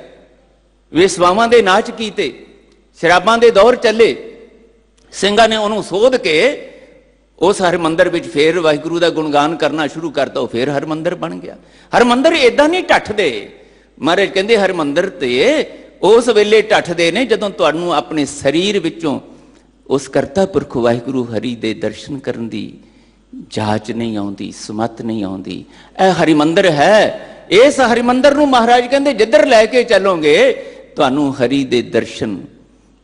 ਵੇਸਵਾਵਾਂ ਦੇ ਨਾਚ ਕੀਤੇ, ਸ਼ਰਾਬਾਂ ਦੇ ਦੌਰ ਚੱਲੇ, ਸਿੰਘਾਂ ਨੇ ਉਹਨੂੰ ਸੋਧ ਕੇ ਉਸ ਹਰਿਮੰਦਰ ਵਿੱਚ ਫੇਰ ਵਾਹਿਗੁਰੂ ਦਾ ਗੁਣਗਾਨ ਕਰਨਾ ਸ਼ੁਰੂ ਕਰਤਾ। ਉਹ ਫੇਰ ਹਰਿਮੰਦਰ ਬਣ ਗਿਆ। ਹਰਿਮੰਦਰ ਏਦਾਂ ਨਹੀਂ ਢੱਠਦੇ। ਮਹਾਰਾਜ ਕਹਿੰਦੇ ਹਰਿਮੰਦਰ ਤੇ ਉਸ ਵੇਲੇ ਢੱਠਦੇ ਨੇ ਜਦੋਂ ਤੁਹਾਨੂੰ ਆਪਣੇ ਸਰੀਰ ਵਿੱਚੋਂ ਉਸ ਕਰਤਾ ਪੁਰਖ ਵਾਹਿਗੁਰੂ ਹਰੀ ਦੇ ਦਰਸ਼ਨ ਕਰਨ ਦੀ ਜਾਚ ਨਹੀਂ ਆਉਂਦੀ, ਸਮਤ ਨਹੀਂ ਆਉਂਦੀ। ਇਹ ਹਰਿਮੰਦਰ ਹੈ। ਇਸ ਹਰਿਮੰਦਰ ਨੂੰ ਮਹਾਰਾਜ ਕਹਿੰਦੇ ਜਿੱਧਰ ਲੈ ਕੇ ਚੱਲੋਗੇ ਤੁਹਾਨੂੰ ਹਰੀ ਦੇ ਦਰਸ਼ਨ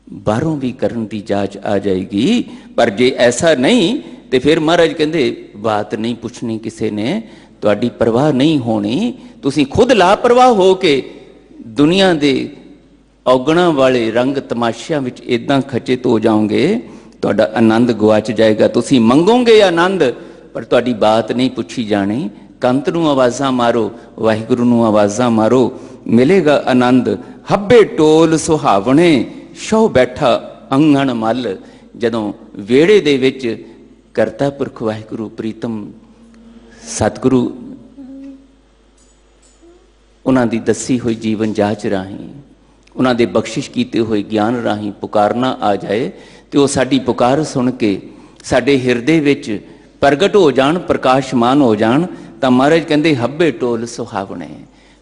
ਬਾਹਰੋਂ ਵੀ ਕਰਨ ਦੀ ਜਾਚ ਆ ਜਾਏਗੀ। ਪਰ ਜੇ ਐਸਾ ਨਹੀਂ ਤੇ ਫਿਰ ਮਹਾਰਾਜ ਕਹਿੰਦੇ ਬਾਤ ਨਹੀਂ ਪੁੱਛਣੀ ਕਿਸੇ ਨੇ, ਤੁਹਾਡੀ ਪਰਵਾਹ ਨਹੀਂ ਹੋਣੀ, ਤੁਸੀਂ ਖੁਦ ਲਾਪਰਵਾਹ ਹੋ ਕੇ ਦੁਨੀਆ ਦੇ ਔਗਣਾਂ ਵਾਲੇ ਰੰਗ ਤਮਾਸ਼ਿਆਂ ਵਿੱਚ ਇਦਾਂ ਖਚਿਤ ਹੋ ਜਾਓਗੇ ਤੁਹਾਡਾ ਆਨੰਦ ਗਵਾਚ ਜਾਏਗਾ। ਤੁਸੀਂ ਮੰਗੋਗੇ ਆਨੰਦ ਪਰ ਤੁਹਾਡੀ ਬਾਤ ਨਹੀਂ ਪੁੱਛੀ ਜਾਣੀ। ਕੰਤ ਨੂੰ ਆਵਾਜ਼ਾਂ ਮਾਰੋ, ਵਾਹਿਗੁਰੂ ਨੂੰ ਆਵਾਜ਼ਾਂ ਮਾਰੋ, ਮਿਲੇਗਾ ਆਨੰਦ। ਹੱਬੇ ਟੋਲ ਸੁਹਾਵਣੇ, ਸ਼ੋ ਬੈਠਾ ਅੰਗਣ ਮੱਲ। ਜਦੋਂ ਵਿਹੜੇ ਦੇ ਵਿੱਚ ਕਰਤਾ ਪੁਰਖ ਵਾਹਿਗੁਰੂ ਪ੍ਰੀਤਮ ਸਤਿਗੁਰੂ ਉਹਨਾਂ ਦੀ ਦੱਸੀ ਹੋਈ ਜੀਵਨ ਜਾਚ ਰਾਹੀਂ, ਉਹਨਾਂ ਦੇ ਬਖਸ਼ਿਸ਼ ਕੀਤੇ ਹੋਏ ਗਿਆਨ ਰਾਹੀਂ ਪੁਕਾਰਨਾ ਆ ਜਾਏ ਤੇ ਉਹ ਸਾਡੀ ਪੁਕਾਰ ਸੁਣ ਕੇ ਸਾਡੇ ਹਿਰਦੇ ਵਿੱਚ ਪ੍ਰਗਟ ਹੋ ਜਾਣ, ਪ੍ਰਕਾਸ਼ਮਾਨ ਹੋ ਜਾਣ, ਤਾਂ ਮਹਾਰਾਜ ਕਹਿੰਦੇ ਹੱਬੇ ਟੋਲ ਸੁਹਾਵਣੇ।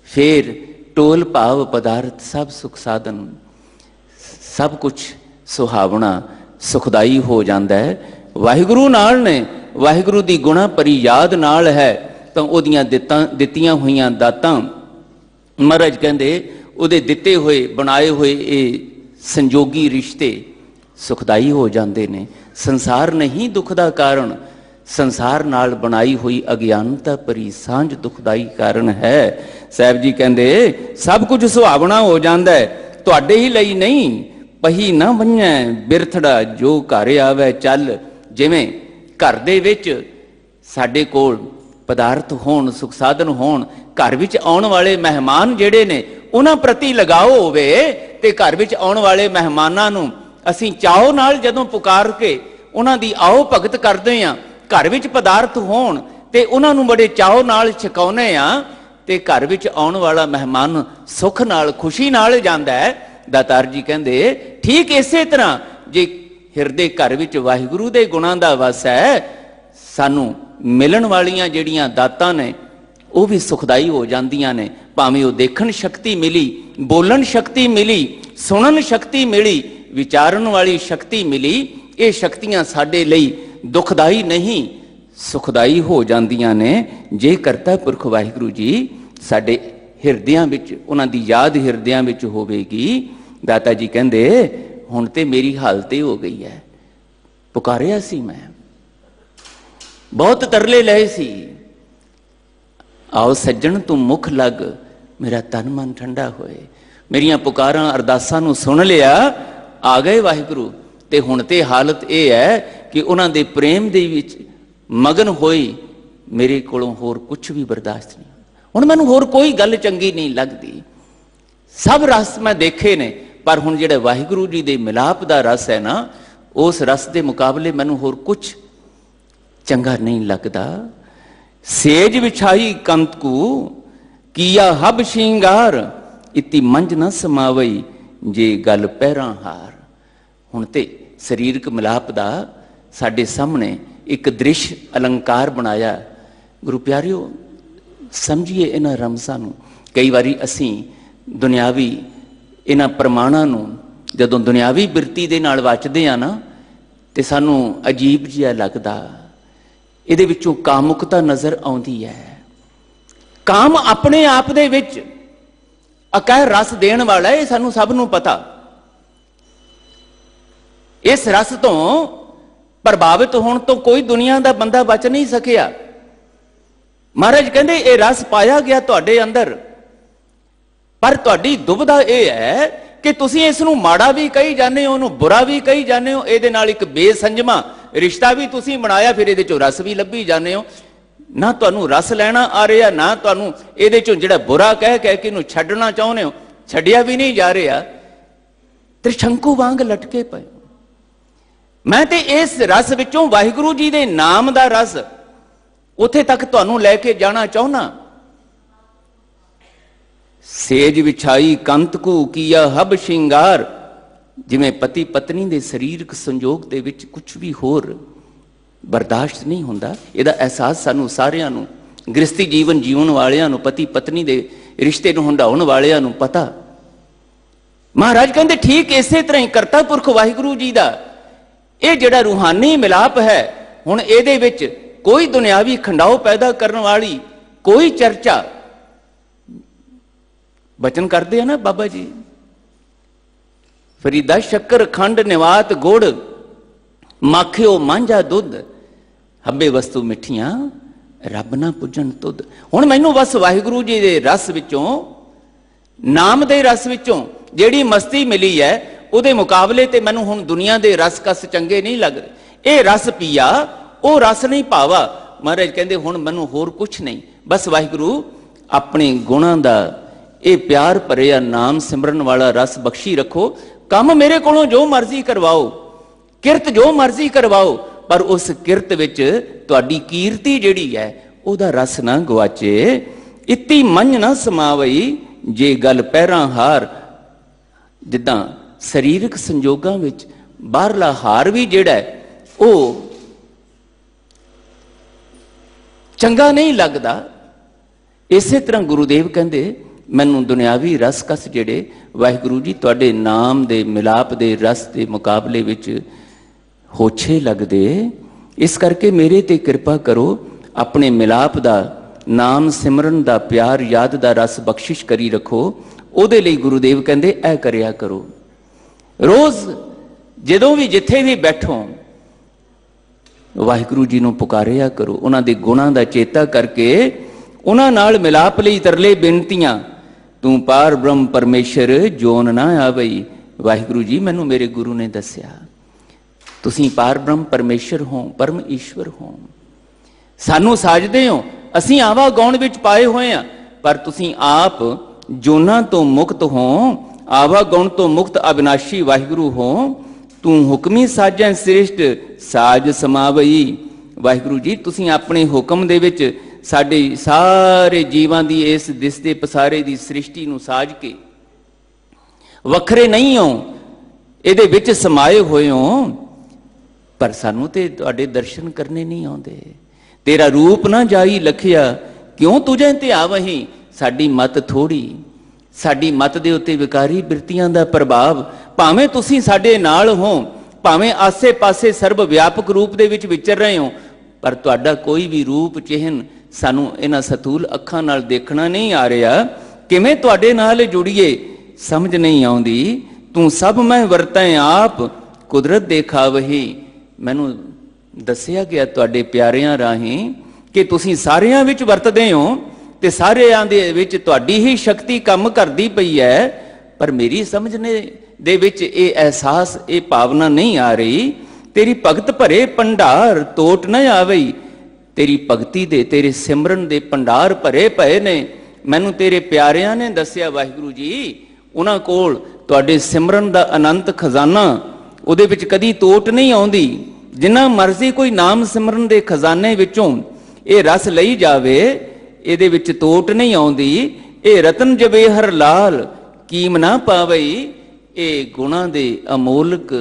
ਫਿਰ ਟੋਲ ਭਾਵ ਪਦਾਰਥ ਸਭ ਸੁਖ ਸਾਧਨ, ਸਭ ਕੁਛ ਸੁਹਾਵਣਾ ਸੁਖਦਾਈ ਹੋ ਜਾਂਦਾ ਹੈ। ਵਾਹਿਗੁਰੂ ਨਾਲ ਨੇ, ਵਾਹਿਗੁਰੂ ਦੀ ਗੁਣਾ ਭਰੀ ਯਾਦ ਨਾਲ ਹੈ ਤਾਂ ਉਹਦੀਆਂ ਦਿੱਤੀਆਂ ਹੋਈਆਂ ਦਾਤਾਂ ਮਹਾਰਾਜ ਕਹਿੰਦੇ ਉਹਦੇ ਦਿੱਤੇ ਹੋਏ ਬਣਾਏ ਹੋਏ ਇਹ ਸੰਜੋਗੀ ਰਿਸ਼ਤੇ ਸੁਖਦਾਈ ਹੋ ਜਾਂਦੇ ਨੇ। ਸੰਸਾਰ ਨਹੀਂ ਦੁੱਖ ਦਾ ਕਾਰਨ, ਸੰਸਾਰ ਨਾਲ ਬਣਾਈ ਹੋਈ ਅਗਿਆਨਤਾ ਭਰੀ ਸਾਂਝ ਦੁਖਦਾਈ ਕਾਰਨ ਹੈ। ਸਾਹਿਬ ਜੀ ਕਹਿੰਦੇ ਸਭ ਕੁਝ ਸੁਹਾਵਣਾ ਹੋ ਜਾਂਦਾ ਹੈ, ਤੁਹਾਡੇ ਹੀ ਲਈ ਨਹੀਂ। ਪਹੀ ਨਾ ਵੰਝੈ ਬਿਰਥੜਾ, ਜੋ ਘਰ ਆਵੇ ਚੱਲ। ਜਿਵੇਂ ਘਰ ਦੇ ਵਿੱਚ ਸਾਡੇ ਕੋਲ ਪਦਾਰਥ ਹੋਣ, ਸੁਖ ਸਾਧਨ ਹੋਣ, ਘਰ ਵਿੱਚ ਆਉਣ ਵਾਲੇ ਮਹਿਮਾਨ ਜਿਹੜੇ ਨੇ ਉਹਨਾਂ ਪ੍ਰਤੀ ਲਗਾਓ ਹੋਵੇ ਤੇ ਘਰ ਵਿੱਚ ਆਉਣ ਵਾਲੇ ਮਹਿਮਾਨਾਂ ਨੂੰ ਅਸੀਂ ਚਾਓ ਨਾਲ ਜਦੋਂ ਪੁਕਾਰ ਕੇ ਉਹਨਾਂ ਦੀ ਆਓ ਭਗਤ ਕਰਦੇ ਹਾਂ, ਘਰ ਵਿੱਚ ਪਦਾਰਥ ਹੋਣ ਤੇ ਉਹਨਾਂ ਨੂੰ ਬੜੇ ਚਾਓ ਨਾਲ ਛਕਾਉਨੇ ਆ ਤੇ ਘਰ ਵਿੱਚ ਆਉਣ ਵਾਲਾ ਮਹਿਮਾਨ ਸੁੱਖ ਨਾਲ ਖੁਸ਼ੀ ਨਾਲ ਜਾਂਦਾ ਹੈ। ਦਾਤਾਰ ਜੀ ਕਹਿੰਦੇ ਠੀਕ ਇਸੇ ਤਰ੍ਹਾਂ ਜੇ ਹਿਰਦੇ ਘਰ ਵਿੱਚ ਵਾਹਿਗੁਰੂ ਦੇ ਗੁਣਾਂ ਦਾ ਵਸ ਹੈ, ਸਾਨੂੰ ਮਿਲਣ ਵਾਲੀਆਂ ਜਿਹੜੀਆਂ ਦਾਤਾਂ ਨੇ ਉਹ ਵੀ ਸੁਖਦਾਈ ਹੋ ਜਾਂਦੀਆਂ ਨੇ। ਭਾਵੇਂ ਉਹ ਦੇਖਣ ਸ਼ਕਤੀ ਮਿਲੀ, ਬੋਲਣ ਸ਼ਕਤੀ ਮਿਲੀ, ਸੁਣਨ ਸ਼ਕਤੀ ਮਿਲੀ, ਵਿਚਾਰਨ ਵਾਲੀ ਸ਼ਕਤੀ ਮਿਲੀ, ਇਹ ਸ਼ਕਤੀਆਂ ਸਾਡੇ ਲਈ ਦੁਖਦਾਈ ਨਹੀਂ ਸੁਖਦਾਈ ਹੋ ਜਾਂਦੀਆਂ ਨੇ ਜੇ ਕਰਤਾ ਪੁਰਖ ਵਾਹਿਗੁਰੂ ਜੀ ਸਾਡੇ ਹਿਰਦਿਆਂ ਵਿੱਚ, ਉਹਨਾਂ ਦੀ ਯਾਦ ਹਿਰਦਿਆਂ ਵਿੱਚ ਹੋਵੇਗੀ। ਦਾਤਾ ਜੀ ਕਹਿੰਦੇ ਹੁਣ ਤੇ ਮੇਰੀ ਹਾਲਤ ਇਹ ਹੋ ਗਈ ਹੈ, ਪੁਕਾਰਿਆ ਸੀ ਮੈਂ, ਬਹੁਤ ਤਰਲੇ ਲਏ ਸੀ, ਆਓ ਸੱਜਣ ਤੂੰ ਮੁਖ ਲੱਗ, ਮੇਰਾ ਤਨ ਮਨ ਠੰਡਾ ਹੋਏ। ਮੇਰੀਆਂ ਪੁਕਾਰਾਂ ਅਰਦਾਸਾਂ ਨੂੰ ਸੁਣ ਲਿਆ, ਆ ਗਏ ਵਾਹਿਗੁਰੂ। ਤੇ ਹੁਣ ਤੇ ਹਾਲਤ ਇਹ ਹੈ ਕਿ ਉਹਨਾਂ ਦੇ ਪ੍ਰੇਮ ਦੇ ਵਿੱਚ ਮਗਨ ਹੋਈ ਮੇਰੇ ਕੋਲੋਂ ਹੋਰ ਕੁਝ ਵੀ ਬਰਦਾਸ਼ਤ ਨਹੀਂ। ਹੁਣ ਮੈਨੂੰ ਹੋਰ ਕੋਈ ਗੱਲ ਚੰਗੀ ਨਹੀਂ ਲੱਗਦੀ। ਸਭ ਰਸ ਮੈਂ ਦੇਖੇ ਨੇ, ਪਰ ਹੁਣ ਜਿਹੜਾ ਵਾਹਿਗੁਰੂ ਜੀ ਦੇ ਮਿਲਾਪ ਦਾ ਰਸ ਹੈ ਨਾ, ਉਸ ਰਸ ਦੇ ਮੁਕਾਬਲੇ ਮੈਨੂੰ ਹੋਰ ਕੁਝ ਚੰਗਾ ਨਹੀਂ ਲੱਗਦਾ। ਸੇਜ ਵਿਛਾਈ ਕੰਤ ਕੂ, ਕੀਆ ਹਬ ਸ਼ਿੰਗਾਰ, ਇਤੀ ਮੰਝ ਨਾ ਸਮਾਵਈ, ਜੇ ਗੱਲ ਪਹਿਰਾਂ ਹਾਰ। ਹੁਣ ਤੇ ਸਰੀਰਕ ਮਿਲਾਪ ਦਾ ਸਾਡੇ ਸਾਹਮਣੇ ਇੱਕ ਦ੍ਰਿਸ਼ ਅਲੰਕਾਰ ਬਣਾਇਆ। ਗੁਰੂ ਪਿਆਰਿਓ ਸਮਝੀਏ ਇਹਨਾਂ ਰਮਜ਼ਾਂ ਨੂੰ। ਕਈ ਵਾਰੀ ਅਸੀਂ ਦੁਨਿਆਵੀ ਇਹਨਾਂ ਪ੍ਰਮਾਣਾਂ ਨੂੰ ਜਦੋਂ ਦੁਨਿਆਵੀ ਬਿਰਤੀ ਦੇ ਨਾਲ ਵਾਚਦੇ ਆ ਨਾ ਤੇ ਸਾਨੂੰ ਅਜੀਬ ਜਿਹਾ ਲੱਗਦਾ। ਇਹਦੇ ਵਿੱਚੋਂ ਕਾਮੁਕਤਾ ਨਜ਼ਰ ਆਉਂਦੀ ਹੈ। ਕਾਮ ਆਪਣੇ ਆਪ ਦੇ ਵਿੱਚ ਅਕਹਿ ਰਸ ਦੇਣ ਵਾਲਾ, ਇਹ ਸਾਨੂੰ ਸਭ ਨੂੰ ਪਤਾ। ਇਸ ਰਸ ਤੋਂ ਪ੍ਰਭਾਵਿਤ ਹੋਣ ਤੋਂ ਕੋਈ ਦੁਨੀਆ ਦਾ ਬੰਦਾ ਬਚ ਨਹੀਂ ਸਕਿਆ। ਮਹਾਰਾਜ ਕਹਿੰਦੇ ਇਹ ਰਸ ਪਾਇਆ ਗਿਆ ਤੁਹਾਡੇ ਅੰਦਰ, ਪਰ ਤੁਹਾਡੀ ਦੁਬਿਧਾ ਇਹ ਹੈ ਕਿ ਤੁਸੀਂ ਇਸ ਨੂੰ ਮਾੜਾ ਵੀ ਕਹੀ ਜਾਂਦੇ ਹੋ, ਉਹਨੂੰ ਬੁਰਾ ਵੀ ਕਹੀ ਜਾਂਦੇ ਹੋ। ਇਹਦੇ ਨਾਲ ਇੱਕ ਬੇਸੰਜਮਾ ਰਿਸ਼ਤਾ ਵੀ ਤੁਸੀਂ ਬਣਾਇਆ, ਫਿਰ ਇਹਦੇ ਚੋਂ ਰਸ ਵੀ ਲੱਭੀ ਜਾਂਦੇ ਹੋ। ਨਾ ਤੁਹਾਨੂੰ ਰਸ ਲੈਣਾ ਆ ਰਿਹਾ, ਨਾ ਤੁਹਾਨੂੰ ਇਹਦੇ ਚੋਂ ਜਿਹੜਾ ਬੁਰਾ ਕਹਿ ਕੇ ਇਹਨੂੰ ਛੱਡਣਾ ਚਾਹੁੰਦੇ ਹੋ, ਛੱਡਿਆ ਵੀ ਨਹੀਂ ਜਾ ਰਿਹਾ। ਤ੍ਰਿਸ਼ੰਕੂ ਵਾਂਗ ਲਟਕੇ ਪਏ। ਮੈਂ ਤੇ ਇਸ ਰਸ ਵਿੱਚੋਂ ਵਾਹਿਗੁਰੂ ਜੀ ਦੇ ਨਾਮ ਦਾ ਰਸ ਉੱਥੇ ਤੱਕ ਤੁਹਾਨੂੰ ਲੈ ਕੇ ਜਾਣਾ ਚਾਹੁੰਦਾ। ਸੇਜ ਵਿਛਾਈ ਕੰਤ ਕੂ, ਕੀਆ ਹਬ ਸ਼ਿੰਗਾਰ। ਜਿਵੇਂ ਪਤੀ ਪਤਨੀ ਦੇ ਸਰੀਰਕ ਸੰਜੋਗ ਦੇ ਵਿੱਚ ਕੁਝ ਵੀ ਹੋਰ ਬਰਦਾਸ਼ਤ ਨਹੀਂ ਹੁੰਦਾ, ਇਹਦਾ ਅਹਿਸਾਸ ਸਾਨੂੰ ਸਾਰਿਆਂ ਨੂੰ, ਗ੍ਰਸਤੀ ਜੀਵਨ ਜੀਉਣ ਵਾਲਿਆਂ ਨੂੰ, ਪਤੀ ਪਤਨੀ ਦੇ ਰਿਸ਼ਤੇ ਨੂੰ ਹੰਢਾਉਣ ਵਾਲਿਆਂ ਨੂੰ ਪਤਾ। ਮਹਾਰਾਜ ਕਹਿੰਦੇ ਠੀਕ ਇਸੇ ਤਰ੍ਹਾਂ ਹੀ ਕਰਤਾ ਪੁਰਖ ਵਾਹਿਗੁਰੂ ਜੀ ਦਾ ਇਹ ਜਿਹੜਾ ਰੂਹਾਨੀ ਮਿਲਾਪ ਹੈ, ਹੁਣ ਇਹਦੇ ਵਿੱਚ ਕੋਈ ਦੁਨਿਆਵੀ ਖੰਡਾਓ ਪੈਦਾ ਕਰਨ ਵਾਲੀ ਕੋਈ ਚਰਚਾ। ਬਚਨ ਕਰਦੇ ਆ ਨਾ ਬਾਬਾ ਜੀ, ਫਰੀਦਾ ਸ਼ੱਕਰ ਖੰਡ ਨਿਵਾਤ ਗੁੜ, ਮਾਖਿਓ ਮਾਂਝਾ ਦੁੱਧ, ਹੱਬੇ ਵਸਤੂ ਮਿੱਠੀਆਂ ਰੱਬ ਨਾ ਪੁੱਜਣ ਤੁਧ। ਹੁਣ ਮੈਨੂੰ ਬਸ ਵਾਹਿਗੁਰੂ ਜੀ ਦੇ ਰਸ ਵਿੱਚੋਂ, ਨਾਮ ਦੇ ਰਸ ਵਿੱਚੋਂ ਜਿਹੜੀ ਮਸਤੀ ਮਿਲੀ ਹੈ, ਉਹਦੇ ਮੁਕਾਬਲੇ ਤੇ ਮੈਨੂੰ ਹੁਣ ਦੁਨੀਆ ਦੇ ਰਸ ਕਸ ਚੰਗੇ ਨਹੀਂ ਲੱਗਦੇ। ਇਹ ਰਸ ਪੀਆ, ਉਹ ਰਸ ਨਹੀਂ ਭਾਵਾ। ਮਹਾਰਾਜ ਕਹਿੰਦੇ ਹੁਣ ਮੈਨੂੰ ਹੋਰ ਕੁਛ ਨਹੀਂ, ਬਸ ਵਾਹਿਗੁਰੂ ਆਪਣੇ ਗੁਣਾਂ ਦਾ ਇਹ ਪਿਆਰ ਭਰਿਆ ਨਾਮ ਸਿਮਰਨ ਵਾਲਾ ਰਸ ਬਖਸ਼ੀ ਰੱਖੋ। ਕੰਮ ਮੇਰੇ ਕੋਲੋਂ ਜੋ ਮਰਜ਼ੀ ਕਰਵਾਓ, ਕਿਰਤ ਜੋ ਮਰਜ਼ੀ ਕਰਵਾਓ, ਪਰ ਉਸ ਕਿਰਤ ਵਿੱਚ ਤੁਹਾਡੀ ਕੀਰਤੀ ਜਿਹੜੀ ਹੈ ਉਹਦਾ ਰਸ ਨਾ ਗਵਾਚੇ। ਇਤੀ ਮੰਨ ਨਾ ਸਮਾਵਈ ਜੇ ਗੱਲ ਪਹਿਰਾਂ ਹਾਰ। ਜਿੱਦਾਂ ਸਰੀਰਕ ਸੰਜੋਗਾਂ ਵਿੱਚ ਬਾਹਰਲਾ ਹਾਰ ਵੀ ਜਿਹੜਾ ਉਹ ਚੰਗਾ ਨਹੀਂ ਲੱਗਦਾ, ਇਸੇ ਤਰ੍ਹਾਂ ਗੁਰੂਦੇਵ ਕਹਿੰਦੇ ਮੈਨੂੰ ਦੁਨਿਆਵੀ ਰਸ ਕਸ ਜਿਹੜੇ ਵਾਹਿਗੁਰੂ ਜੀ ਤੁਹਾਡੇ ਨਾਮ ਦੇ ਮਿਲਾਪ ਦੇ ਰਸ ਦੇ ਮੁਕਾਬਲੇ ਵਿੱਚ ਹੋਛੇ ਲੱਗਦੇ। ਇਸ ਕਰਕੇ ਮੇਰੇ ਤੇ ਕਿਰਪਾ ਕਰੋ, ਆਪਣੇ ਮਿਲਾਪ ਦਾ ਨਾਮ ਸਿਮਰਨ ਦਾ ਪਿਆਰ ਯਾਦ ਦਾ ਰਸ ਬਖਸ਼ਿਸ਼ ਕਰੀ ਰੱਖੋ। ਉਹਦੇ ਲਈ ਗੁਰੂਦੇਵ ਕਹਿੰਦੇ ਇਹ ਕਰਿਆ ਕਰੋ। ਰੋਜ਼ ਜਦੋਂ ਵੀ ਜਿੱਥੇ ਵੀ ਬੈਠੋ ਵਾਹਿਗੁਰੂ ਜੀ ਨੂੰ ਪੁਕਾਰਿਆ ਕਰੋ, ਉਹਨਾਂ ਦੇ ਗੁਣਾਂ ਦਾ ਚੇਤਾ ਕਰਕੇ ਉਹਨਾਂ ਨਾਲ ਮਿਲਾਪ ਲਈ ਤਰਲੇ ਬੇਨਤੀਆਂ। ਤੂੰ ਪਾਰ ਬ੍ਰਹਮ ਪਰਮੇਸ਼ਰ ਜੋਨ ਨਾ ਆਵਈ। ਵਾਹਿਗੁਰੂ ਜੀ ਮੈਨੂੰ ਮੇਰੇ ਗੁਰੂ ਨੇ ਦੱਸਿਆ ਤੁਸੀਂ ਪਾਰ ਬ੍ਰਹਮ ਪਰਮੇਸ਼ਰ ਹੋ, ਪਰਮ ਈਸ਼ਵਰ ਹੋ। ਸਾਨੂੰ ਸਾਜਦੇ ਹੋ, ਅਸੀਂ ਆਵਾ ਗਾਉਣ ਵਿੱਚ ਪਾਏ ਹੋਏ ਆ, ਪਰ ਤੁਸੀਂ ਆਪ ਜੋਨਾਂ ਤੋਂ ਮੁਕਤ ਹੋ, ਆਵਾ ਗਾਉਣ ਤੋਂ ਮੁਕਤ ਅਬਿਨਾਸ਼ੀ ਵਾਹਿਗੁਰੂ ਹੋ। ਤੂੰ ਹੁਕਮੀ ਸਾਜੈ ਸ੍ਰੇਸ਼ਟ ਸਾਜ ਸਮਾਵਈ। ਵਾਹਿਗੁਰੂ ਜੀ ਤੁਸੀਂ ਆਪਣੇ ਹੁਕਮ ਦੇ ਵਿੱਚ ਸਾਡੇ ਸਾਰੇ ਜੀਵਾਂ ਦੀ ਇਸ ਦਿਸਦੇ ਪਸਾਰੇ ਦੀ ਸ੍ਰਿਸ਼ਟੀ ਨੂੰ ਸਾਜ ਕੇ ਵੱਖਰੇ ਨਹੀਂ ਹੋ, ਇਹਦੇ ਵਿੱਚ ਸਮਾਏ ਹੋਏ ਹੋ, ਪਰ ਸਾਨੂੰ ਤੇ ਤੁਹਾਡੇ ਦਰਸ਼ਨ ਕਰਨੇ ਨਹੀਂ ਆਉਂਦੇ। ਤੇਰਾ ਰੂਪ ਨਾ ਜਾਈ ਲਖਿਆ ਕਿਉਂ ਤੁਝੇ ਤੇ ਆਵਹੀਂ। ਸਾਡੀ ਮਤ ਥੋੜੀ, ਸਾਡੀ ਮਤ ਦੇ ਉੱਤੇ ਵਿਕਾਰੀ ਬਿਰਤੀਆਂ ਦਾ ਪ੍ਰਭਾਵ, ਭਾਵੇਂ ਤੁਸੀਂ ਸਾਡੇ ਨਾਲ ਹੋ, ਭਾਵੇਂ ਆਸੇ ਪਾਸੇ ਸਰਬ ਵਿਆਪਕ ਰੂਪ ਦੇ ਵਿੱਚ ਵਿਚਰ ਰਹੇ ਹੋ, ਪਰ ਤੁਹਾਡਾ ਕੋਈ ਵੀ ਰੂਪ ਚਿਹਨ ਸਾਨੂੰ ਇਹਨਾਂ ਸਤੂਲ ਅੱਖਾਂ ਨਾਲ ਦੇਖਣਾ ਨਹੀਂ ਆ ਰਿਹਾ। ਕਿਵੇਂ ਤੁਹਾਡੇ ਨਾਲ ਜੁੜੀਏ ਸਮਝ ਨਹੀਂ ਆਉਂਦੀ। ਤੂੰ ਸਭ ਮੈਂ ਵਰਤੈ ਆਪ ਕੁਦਰਤ ਦੇਖਾਵਹੀ। ਮੈਨੂੰ ਦੱਸਿਆ ਗਿਆ ਤੁਹਾਡੇ ਪਿਆਰਿਆਂ ਰਾਹੀਂ ਕਿ ਤੁਸੀਂ ਸਾਰਿਆਂ ਵਿੱਚ ਵਰਤਦੇ ਹੋ ਤੇ ਸਾਰਿਆਂ ਦੇ ਵਿੱਚ ਤੁਹਾਡੀ ਹੀ ਸ਼ਕਤੀ ਕੰਮ ਕਰਦੀ ਪਈ ਹੈ, ਪਰ ਮੇਰੀ ਸਮਝਣੇ ਦੇ ਵਿੱਚ ਇਹ ਅਹਿਸਾਸ, ਇਹ ਭਾਵਨਾ ਨਹੀਂ ਆ ਰਹੀ। ਤੇਰੀ ਭਗਤ ਭਰੇ ਭੰਡਾਰ ਤੋਟ ਨਾ ਆਵਈ। ਤੇਰੀ ਭਗਤੀ ਦੇ, ਤੇਰੇ ਸਿਮਰਨ ਦੇ ਭੰਡਾਰ ਭਰੇ ਪਏ ਨੇ। ਮੈਨੂੰ ਤੇਰੇ ਪਿਆਰਿਆਂ ਨੇ ਦੱਸਿਆ ਵਾਹਿਗੁਰੂ ਜੀ, ਉਹਨਾਂ ਕੋਲ ਤੁਹਾਡੇ ਸਿਮਰਨ ਦਾ ਅਨੰਤ ਖਜ਼ਾਨਾ, ਉਹਦੇ ਵਿੱਚ ਕਦੀ ਤੋਟ ਨਹੀਂ ਆਉਂਦੀ। ਜਿੰਨਾ ਮਰਜ਼ੀ ਕੋਈ ਨਾਮ ਸਿਮਰਨ ਦੇ ਖਜ਼ਾਨੇ ਵਿੱਚੋਂ ਇਹ ਰਸ ਲਈ ਜਾਵੇ, ਇਹਦੇ ਵਿੱਚ ਤੋਟ ਨਹੀਂ ਆਉਂਦੀ। ਇਹ ਰਤਨ ਜਵੇਹਰ ਲਾਲ ਕੀਮ ਨਾ ਪਾਵਈ। ਇਹ ਗੁਣਾਂ ਦੇ ਅਮੋਲਕ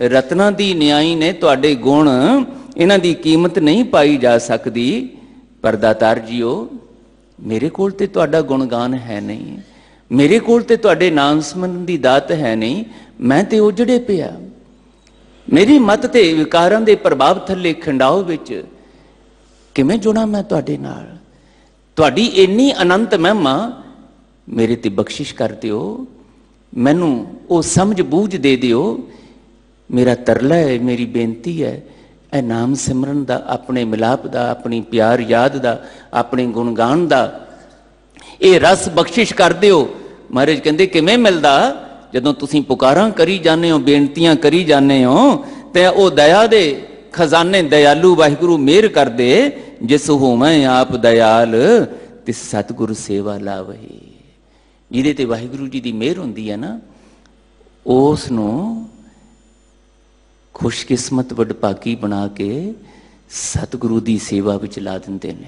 ਰਤਨਾਂ ਦੀ ਨਿਆਈ ਨੇ ਤੁਹਾਡੇ ਗੁਣ, ਇਹਨਾਂ ਦੀ ਕੀਮਤ ਨਹੀਂ ਪਾਈ ਜਾ ਸਕਦੀ। ਪਰ ਦਾਤਾਰ ਜੀਓ, ਮੇਰੇ ਕੋਲ ਤੇ ਤੁਹਾਡਾ ਗੁਣਗਾਨ ਹੈ ਨਹੀਂ, ਮੇਰੇ ਕੋਲ ਤੇ ਤੁਹਾਡੇ ਨਾਮ ਸਿਮਰਨ ਦੀ ਦਾਤ ਹੈ ਨਹੀਂ। ਮੈਂ ਤੇ ਉਜੜੇ ਪਿਆ, ਮੇਰੀ ਮਤ ਤੇ ਵਿਕਾਰਾਂ ਦੇ ਪ੍ਰਭਾਵ ਥੱਲੇ ਖੰਡਾਓ ਵਿੱਚ ਕਿਵੇਂ ਜੁੜਾਂ ਮੈਂ ਤੁਹਾਡੇ ਨਾਲ। ਤੁਹਾਡੀ ਇੰਨੀ ਅਨੰਤ ਮਹਿਮਾ ਮੇਰੇ ਤੇ ਬਖਸ਼ਿਸ਼ ਕਰ ਦਿਓ, ਮੈਨੂੰ ਉਹ ਸਮਝ ਬੂਝ ਦੇ ਦਿਓ। ਮੇਰਾ ਤਰਲਾ ਹੈ, ਮੇਰੀ ਬੇਨਤੀ ਹੈ, ਇਹ ਨਾਮ ਸਿਮਰਨ ਦਾ, ਆਪਣੇ ਮਿਲਾਪ ਦਾ, ਆਪਣੀ ਪਿਆਰ ਯਾਦ ਦਾ, ਆਪਣੇ ਗੁਣਗਾਨ ਦਾ ਇਹ ਰਸ ਬਖਸ਼ਿਸ਼ ਕਰ ਦਿਓ। ਮਹਾਰਾਜ ਕਹਿੰਦੇ ਕਿਵੇਂ ਮਿਲਦਾ? ਜਦੋਂ ਤੁਸੀਂ ਪੁਕਾਰਾਂ ਕਰੀ ਜਾਂਦੇ ਹੋ, ਬੇਨਤੀਆਂ ਕਰੀ ਜਾਂਦੇ ਹੋ, ਤੇ ਉਹ ਦਇਆ ਦੇ ਖਜ਼ਾਨੇ ਦਇਆਲੂ ਵਾਹਿਗੁਰੂ ਮਿਹਰ ਕਰਦੇ। ਜਿਸ ਹੋਵੇਂ ਆਪ ਦਇਆਲ ਤਿਸ ਸਤਿਗੁਰ ਸੇਵਾ ਲਾਵਹੀ। ਜਿਹਦੇ ਤੇ ਵਾਹਿਗੁਰੂ ਜੀ ਦੀ ਮਿਹਰ ਹੁੰਦੀ ਹੈ ਨਾ, ਉਸ ਨੂੰ ਖੁਸ਼ਕਿਸਮਤ ਵਡਭਾਗੀ ਬਣਾ ਕੇ ਸਤਿਗੁਰੂ ਦੀ ਸੇਵਾ ਵਿੱਚ ਲਾ ਦਿੰਦੇ ਨੇ।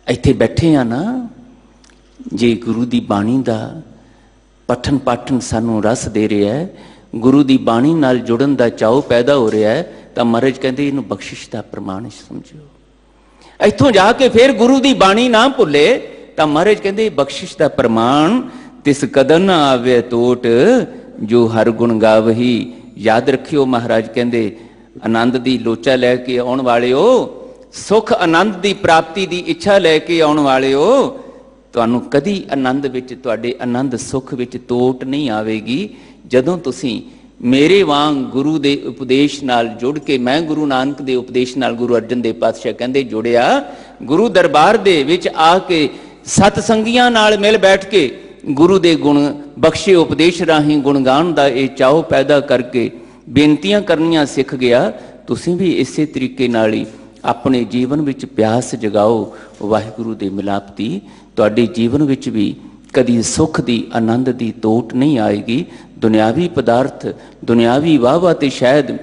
ਇੱਥੇ ਬੈਠੇ ਆ ਨਾ, ਜੇ ਗੁਰੂ ਦੀ ਬਾਣੀ ਦਾ ਪਠਨ ਪਾਠਨ ਸਾਨੂੰ ਰਸ ਦੇ ਰਿਹਾ ਹੈ, ਗੁਰੂ ਦੀ ਬਾਣੀ ਨਾਲ ਜੁੜਨ ਦਾ ਚਾਉ ਪੈਦਾ ਹੋ ਰਿਹਾ ਹੈ, ਤਾਂ ਮਹਾਰਾਜ ਕਹਿੰਦੇ ਇਹਨੂੰ ਬਖਸ਼ਿਸ਼ ਦਾ ਪ੍ਰਮਾਣ ਸਮਝੋ। ਇੱਥੋਂ ਜਾ ਕੇ ਫਿਰ ਗੁਰੂ ਦੀ ਬਾਣੀ ਨਾ ਭੁੱਲੇ ਤਾਂ ਮਹਾਰਾਜ ਕਹਿੰਦੇ ਬਖਸ਼ਿਸ਼ ਦਾ ਪ੍ਰਮਾਣ ਤਿਸ ਕਦਰ ਨਾ ਆਵੇ ਟੋਟ ਜੋ ਹਰ ਗੁਣ ਗਾਵਹੀ। ਯਾਦ ਰੱਖਿਓ, ਮਹਾਰਾਜ ਕਹਿੰਦੇ ਆਨੰਦ ਦੀ ਲੋਚਾ ਲੈ ਕੇ ਆਉਣ ਵਾਲਿਓ, ਸੁਖ ਆਨੰਦ ਦੀ ਪ੍ਰਾਪਤੀ ਦੀ ਇੱਛਾ ਲੈ ਕੇ ਆਉਣ ਵਾਲਿਓ, ਤੁਹਾਨੂੰ ਕਦੀ ਆਨੰਦ ਵਿੱਚ, ਤੁਹਾਡੇ ਆਨੰਦ ਸੁਖ ਵਿੱਚ ਤੋਟ ਨਹੀਂ ਆਵੇਗੀ ਜਦੋਂ ਤੁਸੀਂ ਮੇਰੇ ਵਾਂਗ ਗੁਰੂ ਦੇ ਉਪਦੇਸ਼ ਨਾਲ ਜੁੜ ਕੇ, ਮੈਂ ਗੁਰੂ ਨਾਨਕ ਦੇ ਉਪਦੇਸ਼ ਨਾਲ, ਗੁਰੂ ਅਰਜਨ ਦੇਵ ਪਾਤਸ਼ਾਹ ਕਹਿੰਦੇ ਜੁੜਿਆ, ਗੁਰੂ ਦਰਬਾਰ ਦੇ ਵਿੱਚ ਆ ਕੇ ਸਤ ਸੰਗੀਆਂ ਨਾਲ ਮਿਲ ਬੈਠ ਕੇ ਗੁਰੂ ਦੇ ਗੁਣ ਬਖਸ਼ੇ ਉਪਦੇਸ਼ ਰਾਹੀਂ ਗੁਣਗਾਨ ਦਾ ਇਹ ਚਾਓ ਪੈਦਾ ਕਰਕੇ ਬੇਨਤੀਆਂ ਕਰਨੀਆਂ ਸਿੱਖ ਗਿਆ। ਤੁਸੀਂ ਵੀ ਇਸੇ ਤਰੀਕੇ ਨਾਲ ਹੀ ਆਪਣੇ ਜੀਵਨ ਵਿੱਚ ਪਿਆਸ ਜਗਾਓ ਵਾਹਿਗੁਰੂ ਦੇ ਮਿਲਾਪ ਦੀ। ਤੁਹਾਡੇ ਜੀਵਨ ਵਿੱਚ ਵੀ ਕਦੀ ਸੁੱਖ ਦੀ ਆਨੰਦ ਦੀ ਤੋਟ ਨਹੀਂ ਆਏਗੀ। ਦੁਨਿਆਵੀ ਪਦਾਰਥ ਦੁਨਿਆਵੀ ਵਾਹਵਾ ਤੇ ਸ਼ਾਇਦ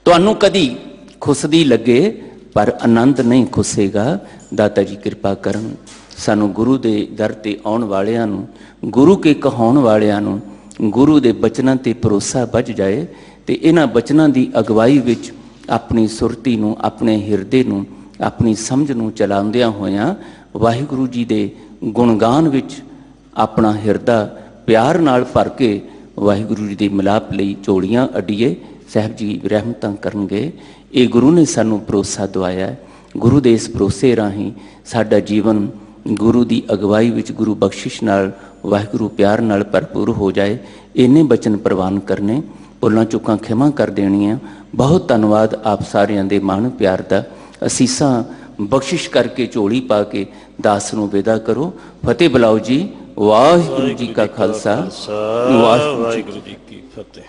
ਤੁਹਾਨੂੰ ਕਦੀ ਖੁਸ਼ਦੀ ਲੱਗੇ ਪਰ ਆਨੰਦ ਨਹੀਂ ਖੁੱਸੇਗਾ। ਦਾਤਾ ਜੀ ਕਿਰਪਾ ਕਰਨ ਸਾਨੂੰ ਗੁਰੂ ਦੇ ਦਰ ਤੇ ਆਉਣ ਵਾਲਿਆਂ ਨੂੰ, ਗੁਰੂ ਕੇ ਕਹਾਉਣ ਵਾਲਿਆਂ ਨੂੰ ਗੁਰੂ ਦੇ ਬਚਨਾਂ ਤੇ ਭਰੋਸਾ ਵੱਜ ਜਾਏ ਤੇ ਇਹਨਾਂ ਬਚਨਾਂ ਦੀ ਅਗਵਾਈ ਵਿੱਚ ਆਪਣੀ ਸੁਰਤੀ ਨੂੰ, ਆਪਣੇ ਹਿਰਦੇ ਨੂੰ, ਆਪਣੀ ਸਮਝ ਨੂੰ ਚਲਾਉਂਦਿਆਂ ਹੋਇਆਂ ਵਾਹਿਗੁਰੂ ਜੀ ਦੇ ਗੁਣਗਾਨ ਵਿੱਚ ਆਪਣਾ ਹਿਰਦਾ ਪਿਆਰ ਨਾਲ ਭਰ ਕੇ ਵਾਹਿਗੁਰੂ ਜੀ ਦੇ ਮਿਲਾਪ ਲਈ ਝੋਲੀਆਂ ਅੱਡੀਏ। ਸਾਹਿਬ ਜੀ ਰਹਿਮਤਾਂ ਕਰਨਗੇ। ਇਹ ਗੁਰੂ ਨੇ ਸਾਨੂੰ ਭਰੋਸਾ ਦਵਾਇਆ ਹੈ। ਗੁਰੂ ਦੇ ਇਸ ਭਰੋਸੇ ਰਾਹੀਂ ਸਾਡਾ ਜੀਵਨ ਗੁਰੂ ਦੀ ਅਗਵਾਈ ਵਿੱਚ, ਗੁਰੂ ਬਖਸ਼ਿਸ਼ ਨਾਲ, ਵਾਹਿਗੁਰੂ ਪਿਆਰ ਨਾਲ ਭਰਪੂਰ ਹੋ ਜਾਏ। ਇੰਨੇ ਬਚਨ ਪ੍ਰਵਾਨ ਕਰਨੇ, ਭੁੱਲਾਂ ਚੁੱਕਾਂ ਖਿਮਾ ਕਰ ਦੇਣੀਆਂ। ਬਹੁਤ ਧੰਨਵਾਦ ਆਪ ਸਾਰਿਆਂ ਦੇ ਮਾਣ ਪਿਆਰ ਦਾ। ਅਸੀਸਾਂ ਬਖਸ਼ਿਸ਼ ਕਰਕੇ ਝੋਲੀ ਪਾ ਕੇ ਦਾਸ ਨੂੰ ਵਿਦਾ ਕਰੋ। ਫਤਿਹ ਬੁਲਾਓ ਜੀ। ਵਾਹਿਗੁਰੂ ਜੀ ਕਾ ਖਾਲਸਾ, ਵਾਹਿਗੁਰੂ ਜੀ ਕੀ ਫਤਿਹ।